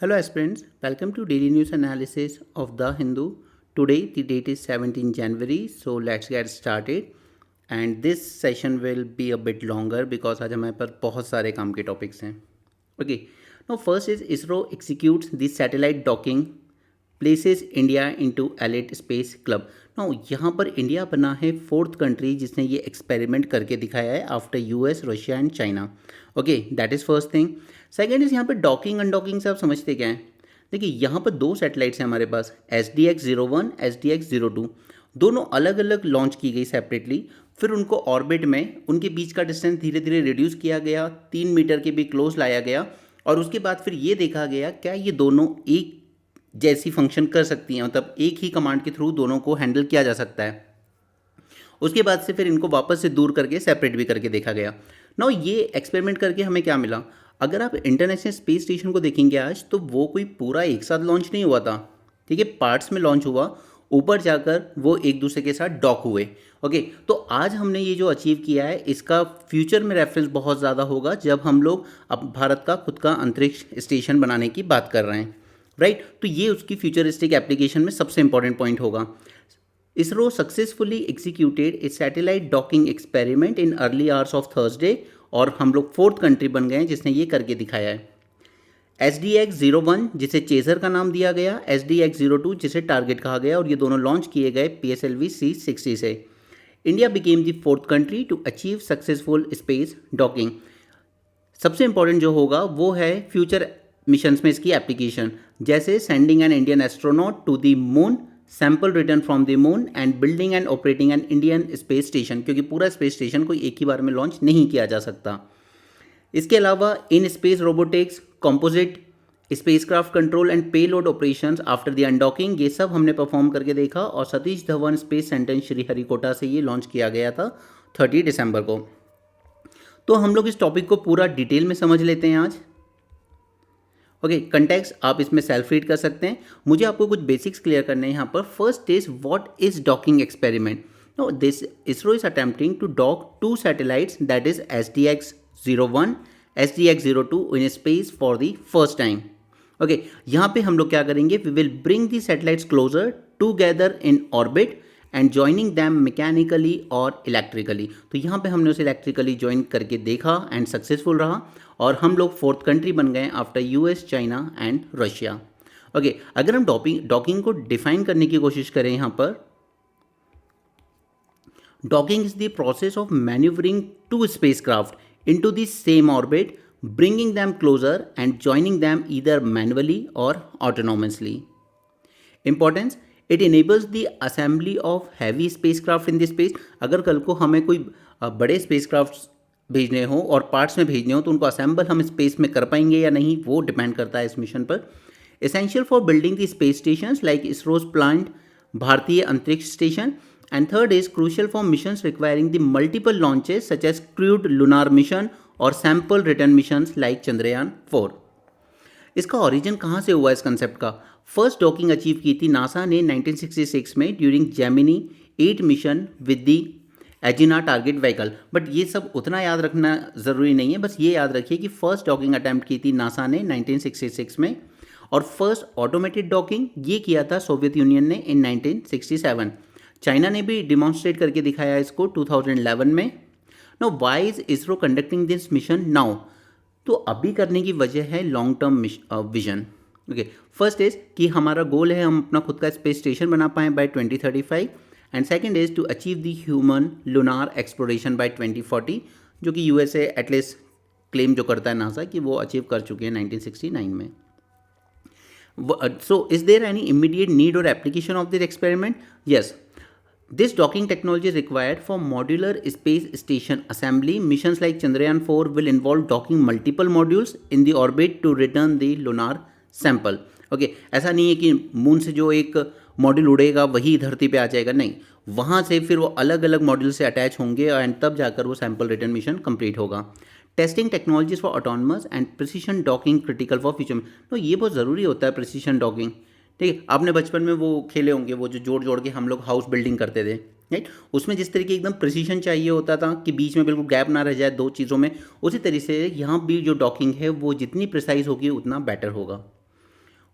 Hello aspirants, welcome to daily news analysis of The Hindu. Today the date is 17 January, so let's get started. And this session will be a bit longer because आज हमारे पास बहुत सारे काम के topics हैं. Okay, now first is ISRO executes the satellite docking places India into elite space club. Now यहाँ पर India बना है फोर्थ कंट्री जिसने ये एक्सपेरिमेंट करके दिखाया है after US, Russia and China. Okay, that is first thing. Second is यहाँ पे डॉकिंग अनडॉकिंग से आप समझते क्या है. देखिए यहाँ पर दो सैटेलाइट्स हैं हमारे पास, SDX-01, SDX-02. दोनों अलग अलग लॉन्च की गई सेपरेटली. फिर उनको ऑर्बिट में उनके बीच का डिस्टेंस धीरे धीरे रिड्यूस किया गया, 3 मीटर के भी क्लोज लाया गया. और उसके बाद फिर ये देखा गया क्या ये दोनों एक जैसी फंक्शन कर सकती हैं, मतलब एक ही कमांड के थ्रू दोनों को हैंडल किया जा सकता है. उसके बाद से फिर इनको वापस से दूर करके सेपरेट भी करके देखा गया. नाउ ये एक्सपेरिमेंट करके हमें क्या मिला. अगर आप इंटरनेशनल स्पेस स्टेशन को देखेंगे आज, तो वो कोई पूरा एक साथ लॉन्च नहीं हुआ था. ठीक है, पार्ट्स में लॉन्च हुआ, ऊपर जाकर वो एक दूसरे के साथ डॉक हुए. ओके, तो आज हमने ये जो अचीव किया है इसका फ्यूचर में रेफरेंस बहुत ज़्यादा होगा जब हम लोग अब भारत का खुद का अंतरिक्ष स्टेशन बनाने की बात कर रहे हैं. राइट, तो ये उसकी फ्यूचरिस्टिक एप्लीकेशन में सबसे इंपॉर्टेंट पॉइंट होगा. ISRO successfully executed A satellite docking experiment in early hours of Thursday, और हम लोग फोर्थ कंट्री बन गए हैं जिसने ये करके दिखाया है. SDX-01 जिसे चेजर का नाम दिया गया, SDX-02 जिसे टारगेट कहा गया, और ये दोनों लॉन्च किए गए PSLV C-60 से. India became the fourth country to achieve successful space docking. सबसे इंपॉर्टेंट जो होगा वो है फ्यूचर मिशंस में इसकी एप्लीकेशन, जैसे sending an Indian astronaut to the moon, sample return from the moon, and building and operating an Indian space station, क्योंकि पूरा स्पेस स्टेशन कोई एक ही बार में लॉन्च नहीं किया जा सकता. इसके अलावा in space robotics, composite spacecraft control and payload operations after the undocking, ये सब हमने परफॉर्म करके देखा. और सतीश धवन स्पेस सेंटर श्रीहरिकोटा से ये लॉन्च किया गया था 30 दिसंबर को. तो हम लोग इस टॉपिक को पूरा डिटेल में समझ लेते हैं आज. ओके, कंटेक्स्ट आप इसमें सेल्फ रीड कर सकते हैं. मुझे आपको कुछ बेसिक्स क्लियर करने हैं यहाँ पर. First is what is docking experiment. No, this ISRO is attempting to dock two satellites, that is SDX-01, SDX-02 in space for the first time. Okay, यहाँ पे हम लोग क्या करेंगे, we will bring the satellites closer together in orbit and joining them mechanically और electrically. तो यहाँ पे हमने उसे इलेक्ट्रिकली ज्वाइन करके देखा एंड सक्सेसफुल रहा, और हम लोग फोर्थ कंट्री बन गए after US, China and Russia. Okay, अगर हम डॉकिंग को डिफाइन करने की कोशिश करें यहाँ पर, docking is the process of manoeuvring two spacecraft into the same orbit, bringing them closer and joining them either manually or autonomously. Importance, it enables the assembly of heavy spacecraft in the space. अगर कल को हमें कोई बड़े spacecraft भेजने हो और parts में भेजने हो तो उनको असेंबल हम स्पेस में कर पाएंगे या नहीं, वो डिपेंड करता है इस मिशन पर. Essential for building the space stations like ISRO's planned Bharatiya Antariksh station. And third is crucial for missions requiring the multiple launches such as crewed lunar mission और sample return missions like Chandrayaan 4. इसका origin कहाँ से हुआ इस concept का. First docking achieve की थी NASA ने 1966 में during Gemini 8 mission with the Agena target vehicle. But ये सब उतना याद रखना ज़रूरी नहीं है, बस ये याद रखिए कि फर्स्ट डॉकिंग अटैम्प्ट की थी नासा ने 1966 में, और फर्स्ट ऑटोमेटेड डॉकिंग ये किया था सोवियत यूनियन ने इन 1967. चाइना ने भी डिमॉन्स्ट्रेट करके दिखाया इसको 2011 में. Now, why is ISRO conducting this mission now? तो अभी करने की वजह है long term vision. Okay, first is कि हमारा गोल है हम अपना खुद का स्पेस स्टेशन बना पाएँ by 2035, and second is to achieve the human lunar exploration by 2040, जो कि USA एटलीस्ट क्लेम जो करता है नासा कि वो अचीव कर चुके हैं 1969 में. So is there any immediate need or application of this experiment? Yes. This docking technology is required for modular space station assembly. Missions like Chandrayaan 4 will involve docking multiple modules in the orbit to return the lunar sample. Okay, ऐसा नहीं है कि moon से जो एक module उड़ेगा वही धरती पे आ जाएगा, नहीं, वहाँ से फिर वो अलग अलग मॉड्यूल से अटैच होंगे एंड तब जाकर वो सैम्पल रिटर्न मिशन कंप्लीट होगा. Testing technologies for autonomous and precision docking critical for future. तो ये बहुत ज़रूरी होता है प्रिसीशन डॉकिंग. ठीक है, आपने बचपन में वो खेले होंगे, वो जो जोड़ जोड़ के हम लोग हाउस बिल्डिंग करते थे, राइट. उसमें जिस तरीके एकदम प्रिसीशन चाहिए होता था कि बीच में बिल्कुल गैप ना रह जाए दो चीज़ों में, उसी तरीके से यहाँ भी जो डॉकिंग है वो जितनी प्रिसाइज होगी उतना बेटर होगा.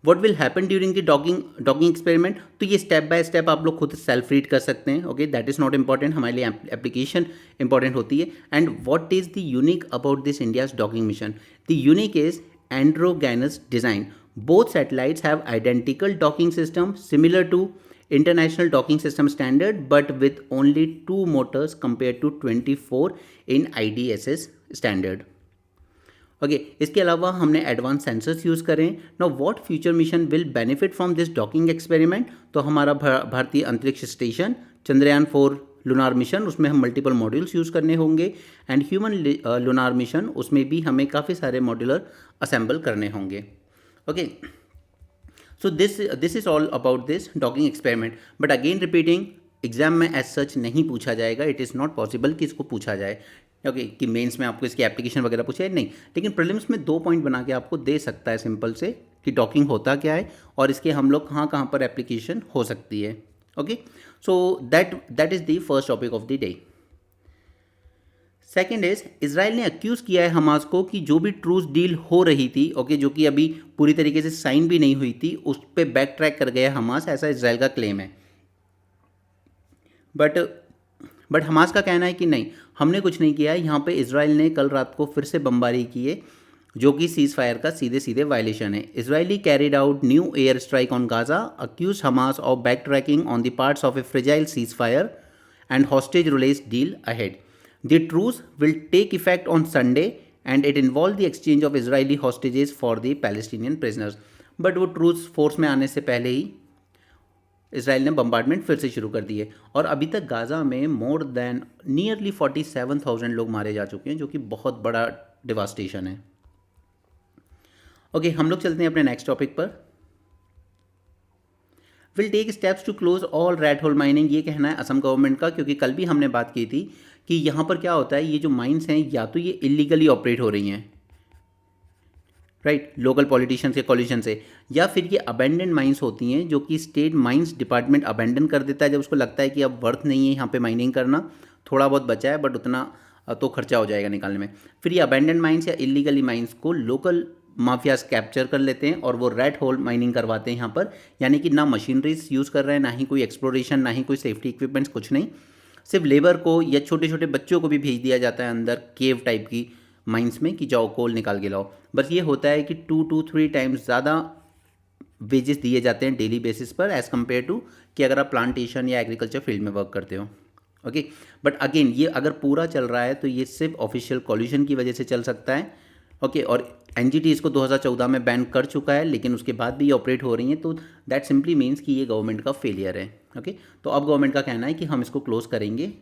What will happen during the docking experiment, तो ये स्टेप बाय स्टेप आप लोग खुद सेल्फ रीड कर सकते हैं. Okay, that is not important, हमारे लिए एप्लीकेशन इंपॉर्टेंट होती है. And what is the unique about this India's docking mission? The unique is androgynous design. Both satellites have identical docking system similar to international docking system standard but with only 2 motors compared to 24 in IDSS standard. Okay, इसके अलावा हमने advance sensors use करें. Now what future mission will benefit from this docking experiment? तो हमारा भारतीय Antariksh station Chandrayaan 4 lunar mission, उसमें हम multiple modules use करने होंगे. एंड ह्यूमन लुनार मिशन, उसमें भी हमें काफ़ी सारे मॉड्यूलर असेंबल करने होंगे. Okay, so this is all about this docking experiment, but again repeating, exam में एज सच नहीं पूछा जाएगा. इट इज़ नॉट पॉसिबल कि इसको पूछा जाए. ओके, कि मेंस में आपको इसकी एप्लीकेशन वगैरह पूछे नहीं, लेकिन प्रीलिम्स में 2 पॉइंट बना के आपको दे सकता है सिंपल से कि डॉकिंग होता क्या है और इसके हम लोग कहाँ कहाँ पर एप्लीकेशन हो सकती है. Okay, so that is the first topic of the day. Second is, Israel ने अक्यूज़ किया है हमास को कि जो भी ट्रूस डील हो रही थी, ओके, जो कि अभी पूरी तरीके से साइन भी नहीं हुई थी, उस पर बैक ट्रैक कर गया हमास, ऐसा इसराइल का क्लेम है. बट हमास का कहना है कि नहीं, हमने कुछ नहीं किया है. यहाँ पे इसराइल ने कल रात को फिर से बमबारी की है, जो कि सीज़ फायर का सीधे सीधे वायलेशन है. Israeli carried out new air strike on Gaza, accuse Hamas of backtracking on the parts of a fragile ceasefire and hostage release deal ahead. The truce will take effect on Sunday and it involved the exchange of Israeli hostages for the Palestinian prisoners. But वो truce force में आने से पहले ही Israel ने bombardment फिर से शुरू कर दी है. और अभी तक गाज़ा में मोर देन नियरली 47,000 लोग मारे जा चुके हैं, जो कि बहुत बड़ा डिवास्टेशन है. ओके, हम लोग चलते हैं अपने नेक्स्ट टॉपिक पर. Will take steps to close all rat hole mining, ये कहना है असम गवर्नमेंट का, क्योंकि कल भी हमने बात की थी कि यहाँ पर क्या होता है, ये जो माइंस हैं या तो ये इलीगली ऑपरेट हो रही हैं, राइट, लोकल पॉलिटिशियंस के कॉलिशन से, या फिर ये अबेंडेंड माइंस होती हैं जो कि स्टेट माइंस डिपार्टमेंट अबेंडन कर देता है जब उसको लगता है कि अब वर्थ नहीं है यहाँ पे माइनिंग करना, थोड़ा बहुत बचा है बट उतना तो खर्चा हो जाएगा निकालने में. फिर ये अबेंडेंड माइंस या इलीगली माइंस को लोकल माफियाज कैप्चर कर लेते हैं और वो रेड होल माइनिंग करवाते हैं यहाँ पर. यानी कि ना मशीनरीज यूज़ कर रहे हैं, ना ही कोई एक्सप्लोरेशन, ना ही कोई सेफ्टी इक्विपमेंट्स, कुछ नहीं. सिर्फ लेबर को या छोटे छोटे बच्चों को भी भेज दिया जाता है अंदर केव टाइप की माइंस में कि जाओ कोल निकाल के लाओ. बस ये होता है कि 2 to 3 टाइम्स ज़्यादा वेजेस दिए जाते हैं डेली बेसिस पर एज़ कम्पेयर टू कि अगर आप प्लांटेशन या एग्रीकल्चर फील्ड में वर्क करते हो. ओके, बट अगेन ये अगर पूरा चल रहा है तो ये सिर्फ ऑफिशियल कॉल्यूशन की वजह से चल सकता है. ओके, और एनजीटी इसको 2014 में बैन कर चुका है, लेकिन उसके बाद भी ये ऑपरेट हो रही हैं, तो दैट सिंपली मीन्स कि ये गवर्नमेंट का फेलियर है. ओके, तो अब गवर्नमेंट का कहना है कि हम इसको क्लोज करेंगे.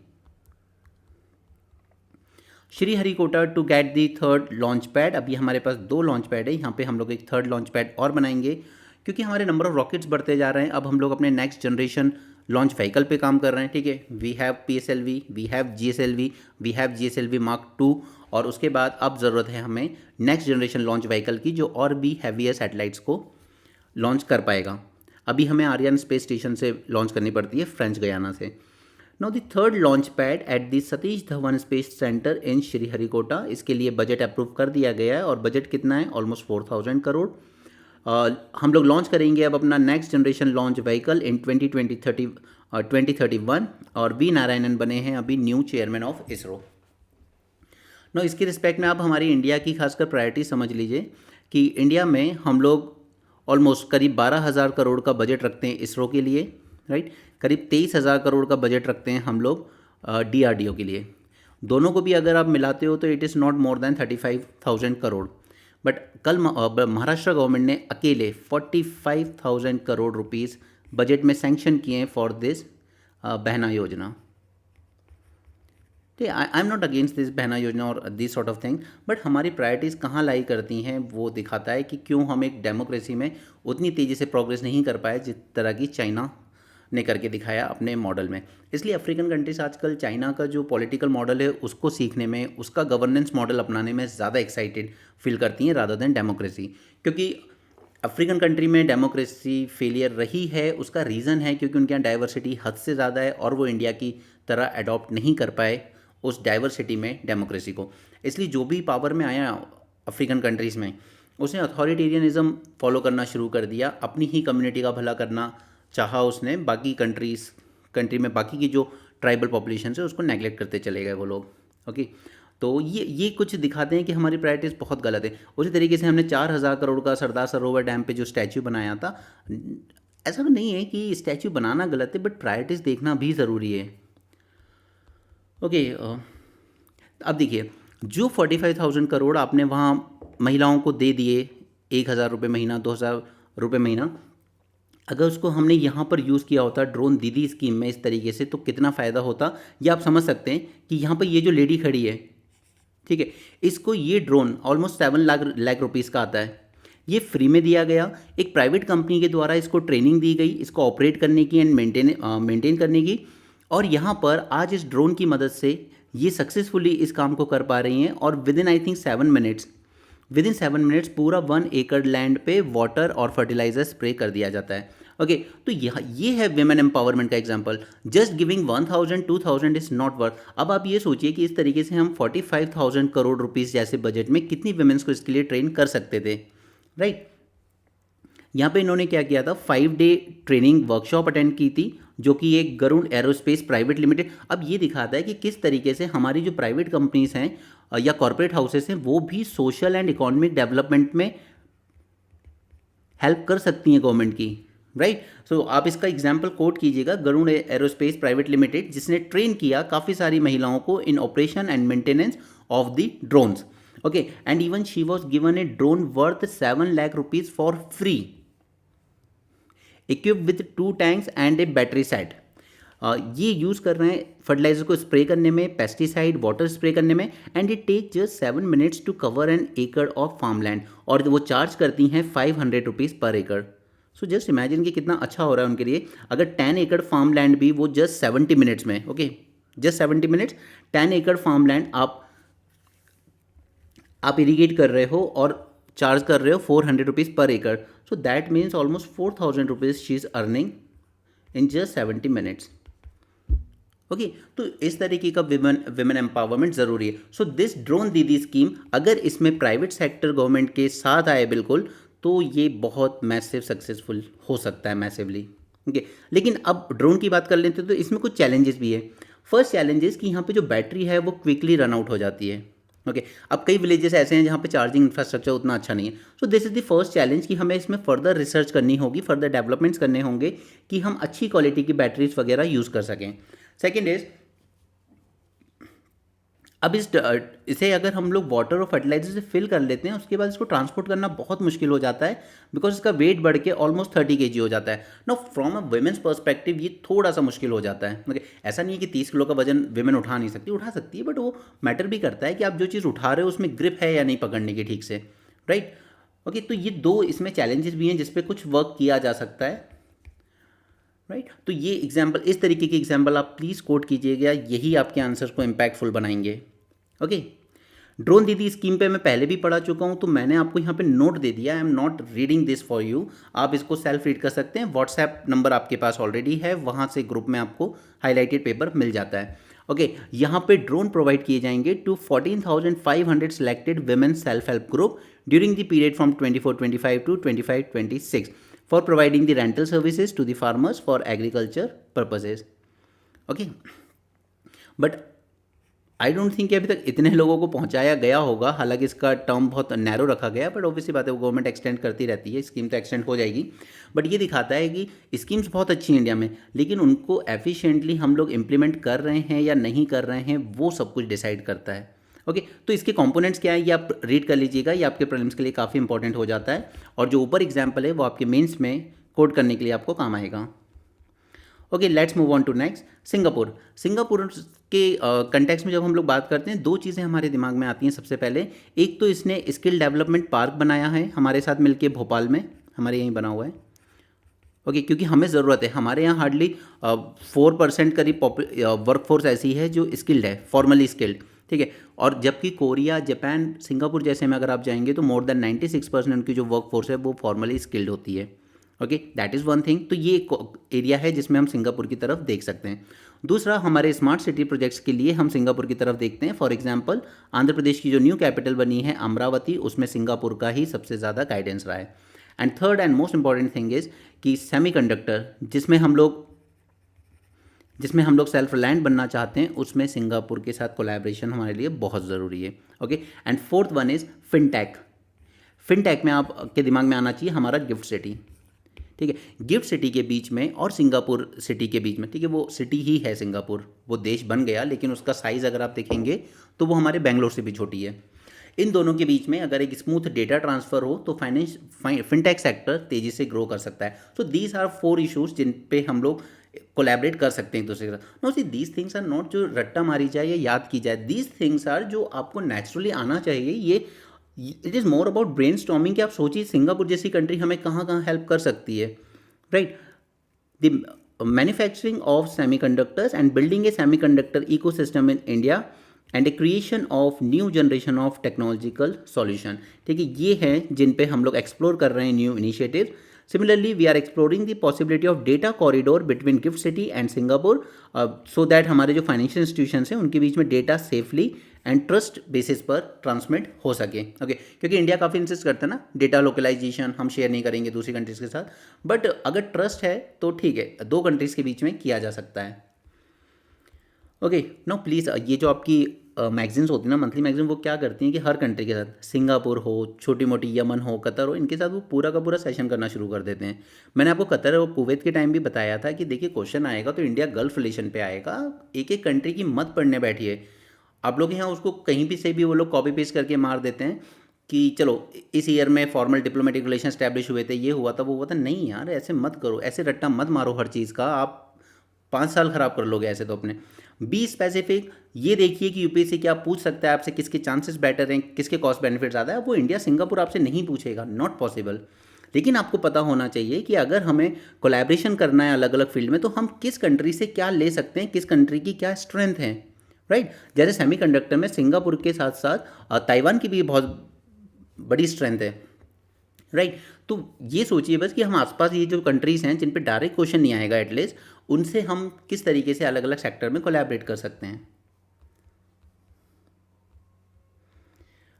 Sriharikota to get the third launch pad, अभी हमारे पास 2 लॉन्च पैड है, यहाँ पे हम लोग एक थर्ड लॉन्च पैड और बनाएंगे क्योंकि हमारे नंबर ऑफ रॉकेट्स बढ़ते जा रहे हैं. अब हम लोग अपने नेक्स्ट जनरेशन लॉन्च व्हीकल पे काम कर रहे हैं. ठीक है, we have PSLV, we have GSLV, we have GSLV Mark 2, और उसके बाद अब ज़रूरत है हमें नेक्स्ट जनरेशन लॉन्च व्हीकल की जो और भी हैवियर सैटेलाइट्स को लॉन्च कर पाएगा. अभी हमें आर्यन स्पेस स्टेशन से लॉन्च करनी पड़ती है, फ्रेंच गयाना से. Now the third launch pad at the Satish Dhawan space centre in Sriharikota, इसके लिए बजट अप्रूव कर दिया गया है. और बजट कितना है? ऑलमोस्ट 4,000 करोड़. हम लोग लॉन्च करेंगे अब अपना next generation launch vehicle in 2031 और वी नारायणन बने हैं अभी new chairman of ISRO. No, इसकी रिस्पेक्ट में आप हमारी इंडिया की खासकर प्रायोरिटी समझ लीजिए कि इंडिया में हम लोग ऑलमोस्ट करीब 12,000 करोड़ का बजट रखते हैं इसरो के लिए, राइट. करीब 23,000 करोड़ का बजट रखते हैं हम लोग DRDO के लिए. दोनों को भी अगर आप मिलाते हो तो it is not more than 35,000 crore. But कल महाराष्ट्र गवर्नमेंट ने अकेले 45,000 करोड़ रुपीज़ बजट में सैंक्शन किए हैं फॉर दिस बहना योजना. ठीक है, आई एम नॉट अगेंस्ट दिस बहना योजना और this sort of thing, but हमारी प्रायोरिटीज़ कहाँ लाई करती हैं वो दिखाता है कि क्यों हम एक डेमोक्रेसी में उतनी तेज़ी से प्रोग्रेस नहीं कर पाए जिस तरह की चाइना ने करके दिखाया अपने मॉडल में. इसलिए अफ्रीकन कंट्रीज आजकल चाइना का जो पॉलिटिकल मॉडल है उसको सीखने में, उसका गवर्नेंस मॉडल अपनाने में ज़्यादा एक्साइटेड फील करती हैं रादर देन डेमोक्रेसी. क्योंकि अफ्रीकन कंट्री में डेमोक्रेसी फेलियर रही है, उसका रीज़न है क्योंकि उनके यहाँ डाइवर्सिटी हद से ज़्यादा है और वो इंडिया की तरह अडॉप्ट नहीं कर पाए उस डाइवर्सिटी में डेमोक्रेसी को. इसलिए जो भी पावर में आया अफ्रीकन कंट्रीज़ में, उसने अथॉरिटेरियनिज्म फॉलो करना शुरू कर दिया, अपनी ही कम्युनिटी का भला करना चाहा उसने, बाकी कंट्री में बाकी की जो ट्राइबल पॉपुलेशन है उसको नेगलेक्ट करते चले गए वो लोग। ओके, तो ये कुछ दिखाते हैं कि हमारी प्रायोरिटीज़ बहुत गलत है। उसी तरीके से हमने 4,000 करोड़ का सरदार सरोवर डैम पे जो स्टैचू बनाया था, ऐसा नहीं है कि स्टैचू बनाना गलत है, बट प्रायोरिटीज़ देखना भी ज़रूरी है। ओके, अब देखिए, जो 45,000 करोड़ आपने वहाँ महिलाओं को दे दिए, 1,000 रुपये महीना, 2,000 रुपये महीना, अगर उसको हमने यहाँ पर यूज़ किया होता ड्रोन दीदी स्कीम में इस तरीके से, तो कितना फ़ायदा होता ये आप समझ सकते हैं। कि यहाँ पर ये जो लेडी खड़ी है, ठीक है, इसको ये ड्रोन ऑलमोस्ट 7 लाख रुपीज़ का आता है। ये फ्री में दिया गया, एक प्राइवेट कंपनी के द्वारा इसको ट्रेनिंग दी गई, इसको ऑपरेट करने की एंड मेंटेन करने की, और यहाँ पर आज इस ड्रोन की मदद से ये सक्सेसफुली इस काम को कर पा रही हैं। और विद इन 7 मिनट्स पूरा 1 एकड़ लैंड पे वाटर और फर्टिलाइजर स्प्रे कर दिया जाता है। ओके, तो ये है विमेन एम्पावरमेंट का example. Just giving 1,000 2,000 is not worth. अब आप ये सोचिए कि इस तरीके से हम 45,000 करोड़ रुपीज़ जैसे बजट में कितनी विमेंस को इसके लिए ट्रेन कर सकते थे, राइट। यहाँ पे इन्होंने क्या किया था, 5 डे ट्रेनिंग वर्कशॉप अटेंड की थी, जो कि एक गरुड़ एरोस्पेस प्राइवेट लिमिटेड। अब ये दिखाता है कि किस तरीके से हमारी जो प्राइवेट कंपनीज हैं या कॉर्पोरेट हाउसेस हैं, वो भी सोशल एंड इकोनॉमिक डेवलपमेंट में हेल्प कर सकती हैं गवर्नमेंट की, राइट। सो आप इसका एग्जाम्पल कोट कीजिएगा, गरुड़ एरोस्पेस प्राइवेट लिमिटेड, जिसने ट्रेन किया काफ़ी सारी महिलाओं को इन operation and maintenance of the drones. Okay, and even she was given A drone worth 7 lakh rupees for free, equip with 2 tanks and A battery set. ये use कर रहे हैं फर्टिलाइजर को स्प्रे करने में, पेस्टिसाइड वाटर स्प्रे करने में, and it take just 7 minutes to cover an acre of farm land, और वो चार्ज करती हैं 500 रुपीज़ पर एकड़। सो जस्ट इमेजिन कि कितना अच्छा हो रहा है उनके लिए। अगर 10 एकड़ फार्म लैंड भी वो जस्ट 70 मिनट्स में, ओके, जस्ट 70 मिनट्स 10 एकड़ फार्म लैंड आप इरीगेट कर रहे हो और चार्ज कर रहे हो 400 रुपीज़ पर एकड़। So that means almost 4,000 rupees she is earning in just 70 minutes. Okay, तो इस तरीके का विमेन एम्पावरमेंट ज़रूरी है। सो दिस ड्रोन दीदी स्कीम, अगर इसमें प्राइवेट सेक्टर गवर्नमेंट के साथ आए बिल्कुल, तो ये बहुत मैसिव सक्सेसफुल हो सकता है, मैसिवली। ओके, लेकिन अब ड्रोन की बात कर लेते हैं, तो इसमें कुछ चैलेंजेस भी है। फर्स्ट चैलेंजेस कि यहाँ पे जो बैटरी है वो क्विकली रन आउट हो जाती है। ओके, अब कई विलेजेस ऐसे हैं जहाँ पे चार्जिंग इंफ्रास्ट्रक्चर उतना अच्छा नहीं है। So this is the first challenge कि हमें इसमें फर्दर रिसर्च करनी होगी, फर्दर डेवलपमेंट्स करने होंगे कि हम अच्छी क्वालिटी की बैटरीज वगैरह यूज़ कर सकें। सेकेंड इज, अब इसे अगर हम लोग वाटर और फर्टिलाइजर से फिल कर लेते हैं, उसके बाद इसको ट्रांसपोर्ट करना बहुत मुश्किल हो जाता है, बिकॉज इसका वेट बढ़ के ऑलमोस्ट 30 kg हो जाता है। No, from a women's perspective ये थोड़ा सा मुश्किल हो जाता है। ओके, ऐसा नहीं है कि 30 किलो का वजन विमेन उठा नहीं सकती, उठा सकती है, बट वो मैटर भी करता है कि आप जो चीज़ उठा रहे हो उसमें ग्रिप है या नहीं पकड़ने की ठीक से, राइट। ओके, तो ये दो इसमें चैलेंजेस भी हैं जिस पे कुछ वर्क किया जा सकता है, राइट। तो ये एग्जाम्पल, इस तरीके के एग्जाम्पल आप प्लीज़ कोट कीजिएगा, यही आपके आंसर्स को इम्पैक्टफुल बनाएंगे। ओके, ड्रोन दीदी स्कीम पे मैं पहले भी पढ़ा चुका हूँ, तो मैंने आपको यहाँ पे नोट दे दिया। आई am not reading this for you, आप इसको सेल्फ रीड कर सकते हैं। व्हाट्सएप नंबर आपके पास ऑलरेडी है, वहाँ से ग्रुप में आपको हाईलाइटेड पेपर मिल जाता है। ओके, यहाँ पे ड्रोन प्रोवाइड किए जाएंगे to 14,500 selected women self help group during the period from 24-25 to 25-26 for providing the rental services to the farmers for agriculture purposes. Okay, but I don't think कि अभी तक इतने लोगों को पहुंचाया गया होगा, हालांकि इसका टर्म बहुत नैरो रखा गया, बट ऑब्वियसली बात है वो गवर्नमेंट एक्सटेंड करती रहती है, स्कीम तो एक्सटेंड हो जाएगी। बट ये दिखाता है कि स्कीम्स बहुत अच्छी हैं इंडिया में, लेकिन उनको एफिशिएंटली हम लोग इम्प्लीमेंट कर रहे हैं या नहीं कर रहे हैं, वो सब कुछ डिसाइड करता है। ओके, तो इसके कंपोनेंट्स क्या है ये आप रीड कर लीजिएगा, ये आपके प्रीलिम्स के लिए काफ़ी इंपॉर्टेंट हो जाता है, और जो ऊपर एग्जाम्पल है वो आपके मेन्स में कोड करने के लिए आपको काम आएगा। Okay, let's move on to next. Singapore के कंटेक्स्ट में जब हम लोग बात करते हैं, दो चीज़ें हमारे दिमाग में आती हैं। सबसे पहले, एक तो इसने स्किल डेवलपमेंट पार्क बनाया है हमारे साथ मिलके भोपाल में, हमारे यहीं बना हुआ है। ओके, क्योंकि हमें ज़रूरत है, हमारे यहाँ हार्डली 4% करीब वर्कफोर्स ऐसी है जो स्किल्ड है, फॉर्मली स्किल्ड, ठीक है। और जबकि कोरिया, जापान, सिंगापुर जैसे में अगर आप जाएंगे तो मोर देन 96% उनकी जो वर्कफोर्स है वो फॉर्मली स्किल्ड होती है। Okay, that is one thing. तो ये एक एरिया है जिसमें हम सिंगापुर की तरफ देख सकते हैं। दूसरा, हमारे स्मार्ट सिटी प्रोजेक्ट्स के लिए हम सिंगापुर की तरफ देखते हैं। फॉर एग्जांपल, आंध्र प्रदेश की जो न्यू कैपिटल बनी है अमरावती, उसमें सिंगापुर का ही सबसे ज़्यादा गाइडेंस रहा है। And third and most important thing is कि सेमीकंडक्टर जिसमें हम लोग सेल्फ रिलायंट बनना चाहते हैं, उसमें सिंगापुर के साथ कोलैबोरेशन हमारे लिए बहुत ज़रूरी है। Okay, and fourth one is fintech. Fintech में आपके दिमाग में आना चाहिए हमारा गिफ्ट सिटी। ठीक है, गिफ्ट सिटी के बीच में और सिंगापुर सिटी के बीच में, ठीक है, वो सिटी ही है सिंगापुर, वो देश बन गया, लेकिन उसका साइज़ अगर आप देखेंगे तो वो हमारे बेंगलोर से भी छोटी है। इन दोनों के बीच में अगर एक स्मूथ डेटा ट्रांसफ़र हो तो फिनटेक सेक्टर तेज़ी से ग्रो कर सकता है। सो दीज आर 4 इशूज़ जिन पे हम लोग कोलैबोरेट कर सकते हैं एक दूसरे के साथ। No see these things are not जो रट्टा मारी जाए या याद की जाए, दीज थिंग्स आर जो आपको नेचुरली आना चाहिए। ये it is more about brain storming कि आप सोचिए सिंगापुर जैसी कंट्री हमें कहाँ कहाँ हेल्प कर सकती है, right. The manufacturing of semiconductors and building A semiconductor ecosystem in India and a creation of new generation of technological solution. ठीक है, ये हैं जिन पे हम लोग एक्सप्लोर कर रहे हैं new initiative. Similarly we are exploring the possibility of data corridor between GIFT City and Singapore, so that हमारे जो फाइनेंशियल इंस्टीट्यूशंस हैं उनके बीच में data safely and trust basis पर ट्रांसमिट हो सके। ओके, क्योंकि इंडिया काफ़ी इंसिस्ट करता है ना डेटा लोकलाइजेशन, हम शेयर नहीं करेंगे दूसरी कंट्रीज़ के साथ, बट अगर ट्रस्ट है तो ठीक है, 2 कंट्रीज़ के बीच में किया जा सकता है। ओके, नो प्लीज़, ये जो आपकी मैगजीन्स होती हैं ना, मंथली मैगजीन, वो क्या करती हैं कि हर कंट्री के साथ, सिंगापुर हो, छोटी मोटी यमन हो, कतर हो, इनके साथ वो पूरा का पूरा सेशन करना शुरू कर देते हैं। मैंने आपको कतर और कुवैत के टाइम भी बताया था कि देखिए क्वेश्चन आएगा तो इंडिया गल्फ रिलेशन पे आएगा, एक एक कंट्री की मत पढ़ने बैठिए। आप लोग यहाँ उसको कहीं भी से भी वो लोग कॉपी पेस्ट करके मार देते हैं कि चलो इस ईयर में फॉर्मल डिप्लोमेटिक रिलेशन स्टैब्लिश हुए थे, ये हुआ था, वो हुआ था। नहीं यार, ऐसे मत करो, ऐसे रट्टा मत मारो हर चीज़ का, आप 5 साल खराब कर लोगे ऐसे तो अपने। बी स्पेसिफिक, ये देखिए कि यूपीएससी क्या पूछ सकता है आपसे, किसके चांसेस बेटर हैं, किसके कॉस्ट बेनिफिट ज़्यादा है। वो इंडिया सिंगापुर आपसे नहीं पूछेगा, नॉट पॉसिबल। लेकिन आपको पता होना चाहिए कि अगर हमें कोलैबोरेशन करना है अलग अलग फील्ड में, तो हम किस कंट्री से क्या ले सकते हैं, किस कंट्री की क्या स्ट्रेंथ है, राइट। जैसे सेमीकंडक्टर में सिंगापुर के साथ साथ ताइवान की भी बहुत बड़ी स्ट्रेंथ है, राइट। तो ये सोचिए बस कि हम आसपास ये जो कंट्रीज़ हैं जिन पे डायरेक्ट क्वेश्चन नहीं आएगा एटलीस्ट, उनसे हम किस तरीके से अलग अलग सेक्टर में कोलैबोरेट कर सकते हैं।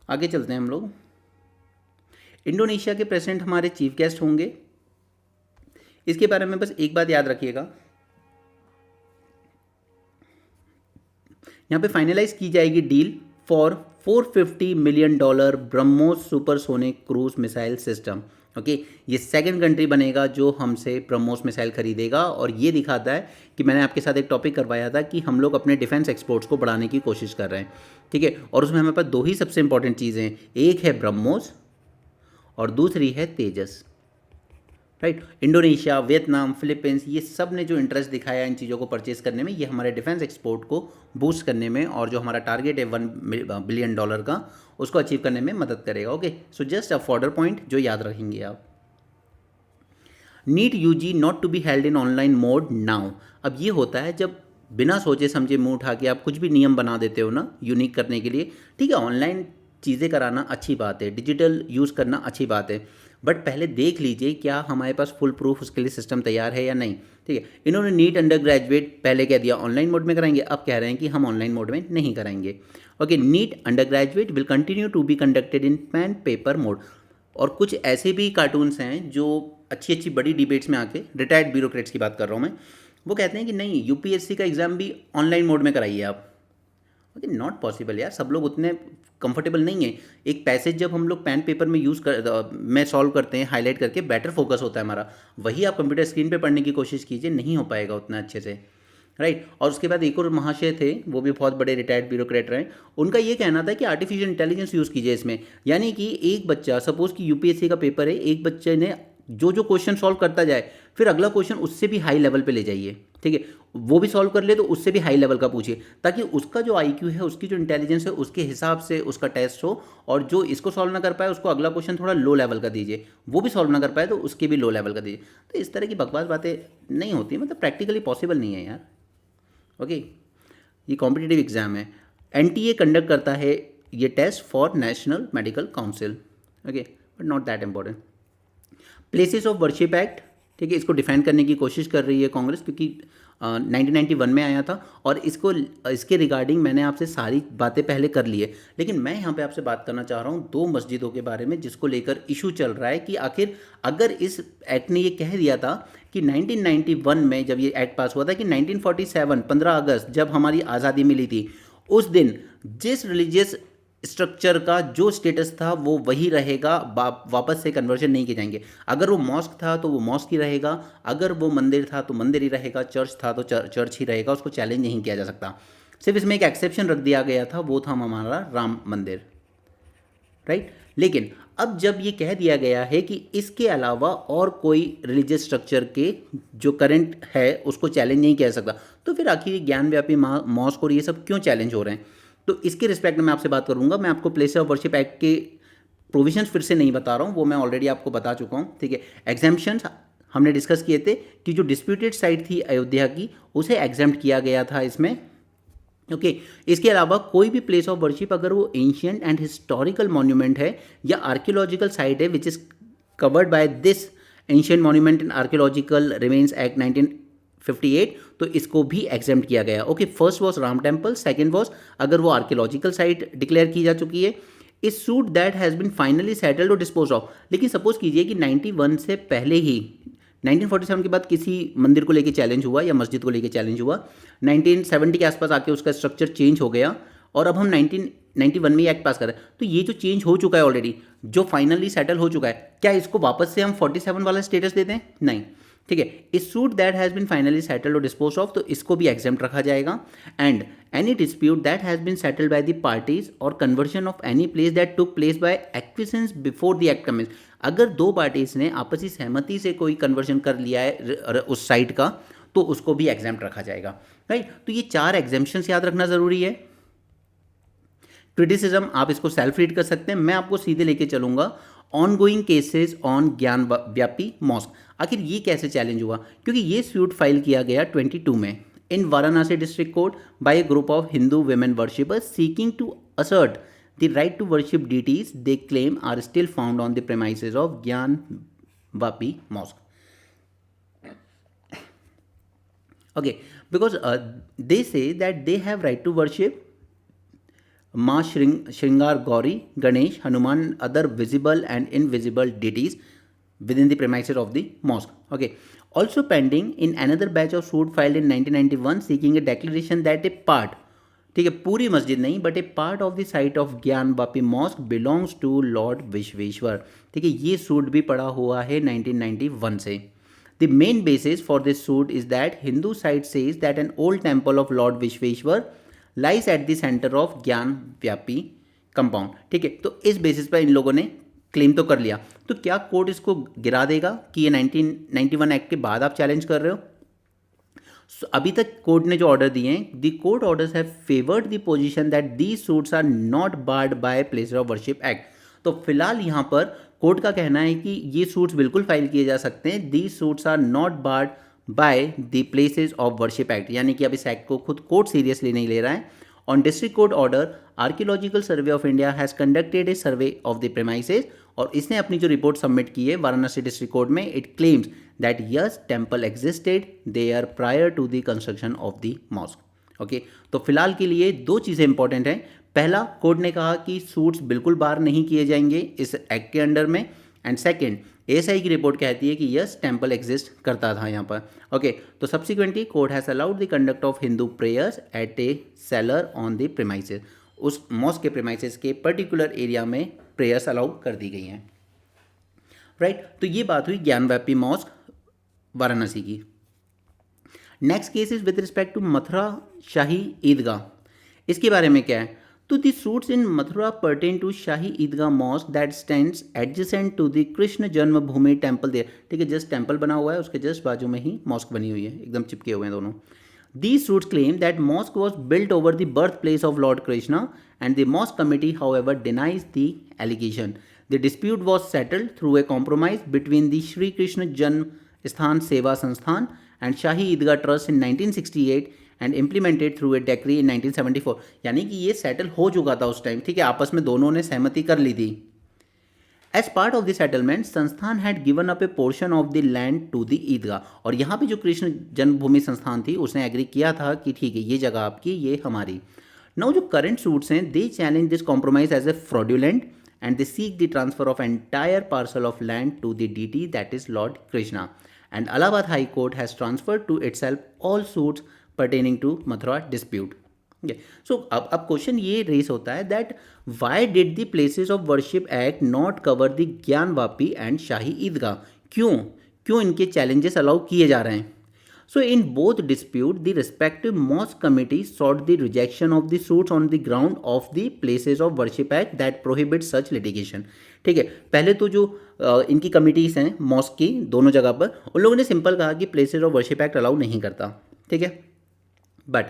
आगे चलते हैं हम लोग। इंडोनेशिया के प्रेसिडेंट हमारे चीफ गेस्ट होंगे। इसके बारे में बस एक बात याद रखिएगा, यहाँ पे फाइनलाइज की जाएगी deal for $450 million BrahMos supersonic cruise missile system. Okay, ये सेकंड कंट्री बनेगा जो हमसे ब्रह्मोस मिसाइल खरीदेगा, और ये दिखाता है कि मैंने आपके साथ एक टॉपिक करवाया था कि हम लोग अपने डिफेंस एक्सपोर्ट्स को बढ़ाने की कोशिश कर रहे हैं, ठीक है। और उसमें हमारे पास 2 ही सबसे इंपॉर्टेंट चीज़ें हैं, एक है ब्रह्मोस और दूसरी है तेजस, राइट। इंडोनेशिया, वियतनाम, फिलीपींस, ये सब ने जो इंटरेस्ट दिखाया इन चीज़ों को परचेज करने में, ये हमारे डिफेंस एक्सपोर्ट को बूस्ट करने में और जो हमारा टारगेट है $1 बिलियन का, उसको अचीव करने में मदद करेगा। Okay, so just a further point जो याद रखेंगे आप। NEET UG not to be held in online mode now. अब ये होता है जब बिना सोचे समझे मुंह उठा के आप कुछ भी नियम बना देते हो ना यूनिक करने के लिए। ठीक है, ऑनलाइन चीज़ें कराना अच्छी बात है, डिजिटल यूज़ करना अच्छी बात है, बट पहले देख लीजिए क्या हमारे पास फुल प्रूफ उसके लिए सिस्टम तैयार है या नहीं। ठीक है, इन्होंने नीट अंडर ग्रेजुएट पहले कह दिया ऑनलाइन मोड में कराएंगे, अब कह रहे हैं कि हम ऑनलाइन मोड में नहीं कराएंगे। Okay, NEET undergraduate will continue to be conducted in pen paper mode. और कुछ ऐसे भी कार्टून्स हैं जो अच्छी अच्छी बड़ी डिबेट्स में आके, रिटायर्ड ब्यूरोक्रेट्स की बात कर रहा हूँ मैं, वो कहते हैं कि नहीं यूपीएससी का एग्ज़ाम भी ऑनलाइन मोड में कराइए आप। ओके, नॉट पॉसिबल यार, सब लोग उतने कंफर्टेबल नहीं है। एक पैसेज जब हम लोग पेन पेपर में में सॉल्व करते हैं हाईलाइट करके, बेटर फोकस होता है हमारा, वही आप कंप्यूटर स्क्रीन पे पढ़ने की कोशिश कीजिए, नहीं हो पाएगा उतना अच्छे से, राइट। और उसके बाद एक और महाशय थे, वो भी बहुत बड़े रिटायर्ड ब्यूरोक्रेट रहे, उनका ये कहना था कि आर्टिफिशियल इंटेलिजेंस यूज़ कीजिए इसमें। यानी कि एक बच्चा, सपोज कि यूपीएससी का पेपर है, एक बच्चे ने जो जो क्वेश्चन सॉल्व करता जाए, फिर अगला क्वेश्चन उससे भी हाई लेवल पे ले जाइए, ठीक है, वो भी सॉल्व कर ले तो उससे भी हाई लेवल का पूछिए, ताकि उसका जो आईक्यू है, उसकी जो इंटेलिजेंस है, उसके हिसाब से उसका टेस्ट हो। और जो इसको सॉल्व ना कर पाए उसको अगला क्वेश्चन थोड़ा लो लेवल का दीजिए, वो भी सॉल्व ना कर पाए तो उसके भी लो लेवल का दीजिए। तो इस तरह की बकवास बातें नहीं होती, मतलब प्रैक्टिकली पॉसिबल नहीं है यार। ओके, ये कॉम्पिटिटिव एग्जाम है, एनटीए कंडक्ट करता है ये test for National Medical Council. Okay, but not that important. Places of Worship Act ठीक है, इसको डिफेंड करने की कोशिश कर रही है कांग्रेस, क्योंकि 1991 में आया था और इसके रिगार्डिंग मैंने आपसे सारी बातें पहले कर ली है। लेकिन मैं यहाँ पे आपसे बात करना चाह रहा हूँ दो मस्जिदों के बारे में जिसको लेकर इशू चल रहा है कि आखिर अगर इस एक्ट ने ये कह दिया था कि 1991 में जब ये एक्ट पास हुआ था कि 1947 15 अगस्त जब हमारी आज़ादी मिली थी उस दिन जिस रिलीजियस स्ट्रक्चर का जो स्टेटस था वो वही रहेगा, वापस से कन्वर्जन नहीं किए जाएंगे। अगर वो मॉस्क था तो वो मॉस्क ही रहेगा, अगर वो मंदिर था तो मंदिर ही रहेगा, चर्च था तो चर्च ही रहेगा, उसको चैलेंज नहीं किया जा सकता। सिर्फ इसमें एक एक्सेप्शन रख दिया गया था, वो था हमारा राम मंदिर, राइट। लेकिन अब जब ये कह दिया गया है कि इसके अलावा और कोई रिलीजियस स्ट्रक्चर के जो करंट है उसको चैलेंज नहीं किया जा सकता, तो फिर आखिर ज्ञानव्यापी मॉस्क और ये सब क्यों चैलेंज हो रहे हैं? तो इसके रिस्पेक्ट में मैं आपसे बात करूंगा। मैं आपको प्लेस ऑफ वर्शिप एक्ट के प्रोविजंस फिर से नहीं बता रहा हूँ, वो मैं ऑलरेडी आपको बता चुका हूँ, ठीक है। एग्जाम्पशंस हमने डिस्कस किए थे कि जो डिस्प्यूटेड साइट थी अयोध्या की उसे एग्जाम्प्ट किया गया था इसमें, ओके। इसके अलावा कोई भी प्लेस ऑफ वर्शिप अगर वो एंशियंट एंड हिस्टोरिकल मॉन्यूमेंट है या आर्कियोलॉजिकल साइट है which is covered by this ancient monument and archaeological remains act 1958, तो इसको भी एग्जेम्प्ट किया गया, okay. First was Ram temple, second was अगर वो आर्कियोलॉजिकल साइट डिक्लेयर की जा चुकी है, इस suit that has been finally settled or dispose of. लेकिन सपोज कीजिए कि 91 से पहले ही 1947 के बाद किसी मंदिर को लेके चैलेंज हुआ या मस्जिद को लेके चैलेंज हुआ, 1970 के आसपास आके उसका स्ट्रक्चर चेंज हो गया और अब हम 1991 में एक्ट पास कर रहे हैं, तो ये जो चेंज हो चुका है ऑलरेडी, जो फाइनली सेटल हो चुका है, क्या इसको वापस से हम 47 वाला स्टेटस देते हैं? नहीं, ठीक है। इस suit that has been finally settled or dispose of, तो इसको भी एग्जाम्प्ट रखा जाएगा। And any dispute that has been settled by the parties or conversion of any place that took place by acquiescence before the act commence, अगर दो parties ने आपसी सहमति से कोई कन्वर्जन कर लिया है उस साइट का, तो उसको भी एग्जाम्प्ट रखा जाएगा, राइट। तो ये 4 एग्जाम्पशंस याद रखना जरूरी है। क्रिटिसिज्म आप इसको सेल्फ रीड कर सकते हैं, मैं आपको सीधे लेके चलूंगा ऑनगोइंग केसेस ऑन ज्ञान व्यापी मॉस्क। आखिर ये कैसे चैलेंज हुआ? क्योंकि ये सूट फाइल किया गया 22 में in Varanasi district court by a group of Hindu women worshippers seeking to assert the right to worship deities they claim are still found on the premises of Gyan Vapi mosque. Okay, because they say that they have right to worship Ma Shringar Gauri, Ganesh, Hanuman, other visible and invisible deities within the premises of the mosque. Okay. Also pending in another batch of suit filed in 1991 seeking a declaration that a part, ठीक है, पूरी मस्जिद नहीं but a part of the site of Gyanvapi mosque belongs to lord Vishweshwar, ठीक है। ये suit भी पड़ा हुआ है 1991 से। The main basis for this suit is that Hindu site says that an old temple of Lord Vishweshwar lies at the centre of ज्ञान व्यापी कंपाउंड, ठीक है। तो इस बेसिस पर इन लोगों ने क्लेम तो कर लिया, तो क्या कोर्ट इसको गिरा देगा कि ये 1991 एक्ट के बाद आप चैलेंज कर रहे हो? अभी तक कोर्ट ने जो ऑर्डर दिए हैं, the court orders have favoured the position that these suits are not barred by Place of Worship Act. तो फिलहाल यहाँ पर कोर्ट का कहना है कि ये सूट्स बिल्कुल फाइल किए जा सकते हैं, these suits are not barred by the Places of Worship Act, यानी कि अब इस एक्ट को खुद कोर्ट सीरियसली नहीं ले रहा है। On district court order Archaeological Survey of India has conducted a survey of the premises, और इसने अपनी जो रिपोर्ट सबमिट की है वाराणसी डिस्ट्रिक्ट कोर्ट में, it claims that yes temple existed there prior to the construction of the mosque, okay. तो फिलहाल के लिए 2 चीज़ें इंपॉर्टेंट हैं। पहला, कोर्ट ने कहा कि सूट्स बिल्कुल बार नहीं किए जाएंगे इस एक्ट के अंडर में, एंड सेकेंड, एएसआई की रिपोर्ट कहती है कि यस टेम्पल एग्जिस्ट करता था यहाँ पर, ओके। तो subsequently court has allowed the conduct of Hindu prayers at a cellar on the premises, उस मॉस्क के प्रेमाइसेस के पर्टिकुलर एरिया में प्रेयर्स अलाउ कर दी गई हैं, राइट। तो ये बात हुई ज्ञानव्यापी मॉस्क वाराणसी की। Next case is with respect to Mathura Shahi Idgah. इसके बारे में क्या है? तो the suits in Mathura pertain to Shahi Idgah mosque that stands adjacent to the Krishna Janmabhoomi temple there, ठीक है। जस्ट टेम्पल बना हुआ है, उसके जस्ट बाजू में ही मॉस्क बनी हुई है, एकदम चिपके हुए हैं दोनों। These suits claim that mosque was built over the birthplace of Lord Krishna, and the mosque committee, however, denies the allegation. The dispute was settled through a compromise between the Shri Krishna Janm Sthan Seva Sansthan and Shahi Idgah Trust in 1968 and implemented through a decree in 1974. यानी कि ये settle हो चुका था उस time, ठीक है, आपस में दोनों ने सहमति कर ली थी। As part of the settlement Sansthan had given up a portion of the land to the Idgah, और यहाँ पे जो कृष्ण जन्मभूमि संस्थान थी उसने एग्री किया था कि ठीक है ये जगह आपकी, ये हमारी। नाउ जो करंट सूट्स हैं they challenge this compromise as a fraudulent and they seek the transfer of entire parcel of land to the deity, that is Lord Krishna, and Allahabad High Court has transferred to itself all suits pertaining to Mathura dispute. Okay. So अब question ये race होता है that why did the places of worship act not cover the Gyanvapi and Shahi Idgah, क्यों इनके challenges allow किए जा रहे हैं। So in both dispute, the respective mosque committee sought the rejection of the suits on the ground of the Places of Worship Act that prohibits such litigation. ठीक है, पहले तो जो इनकी कमिटीज़ हैं मॉस्क की दोनों जगह पर, उन लोगों ने सिंपल कहा कि places of Worship act allow नहीं करता, ठीक है। बट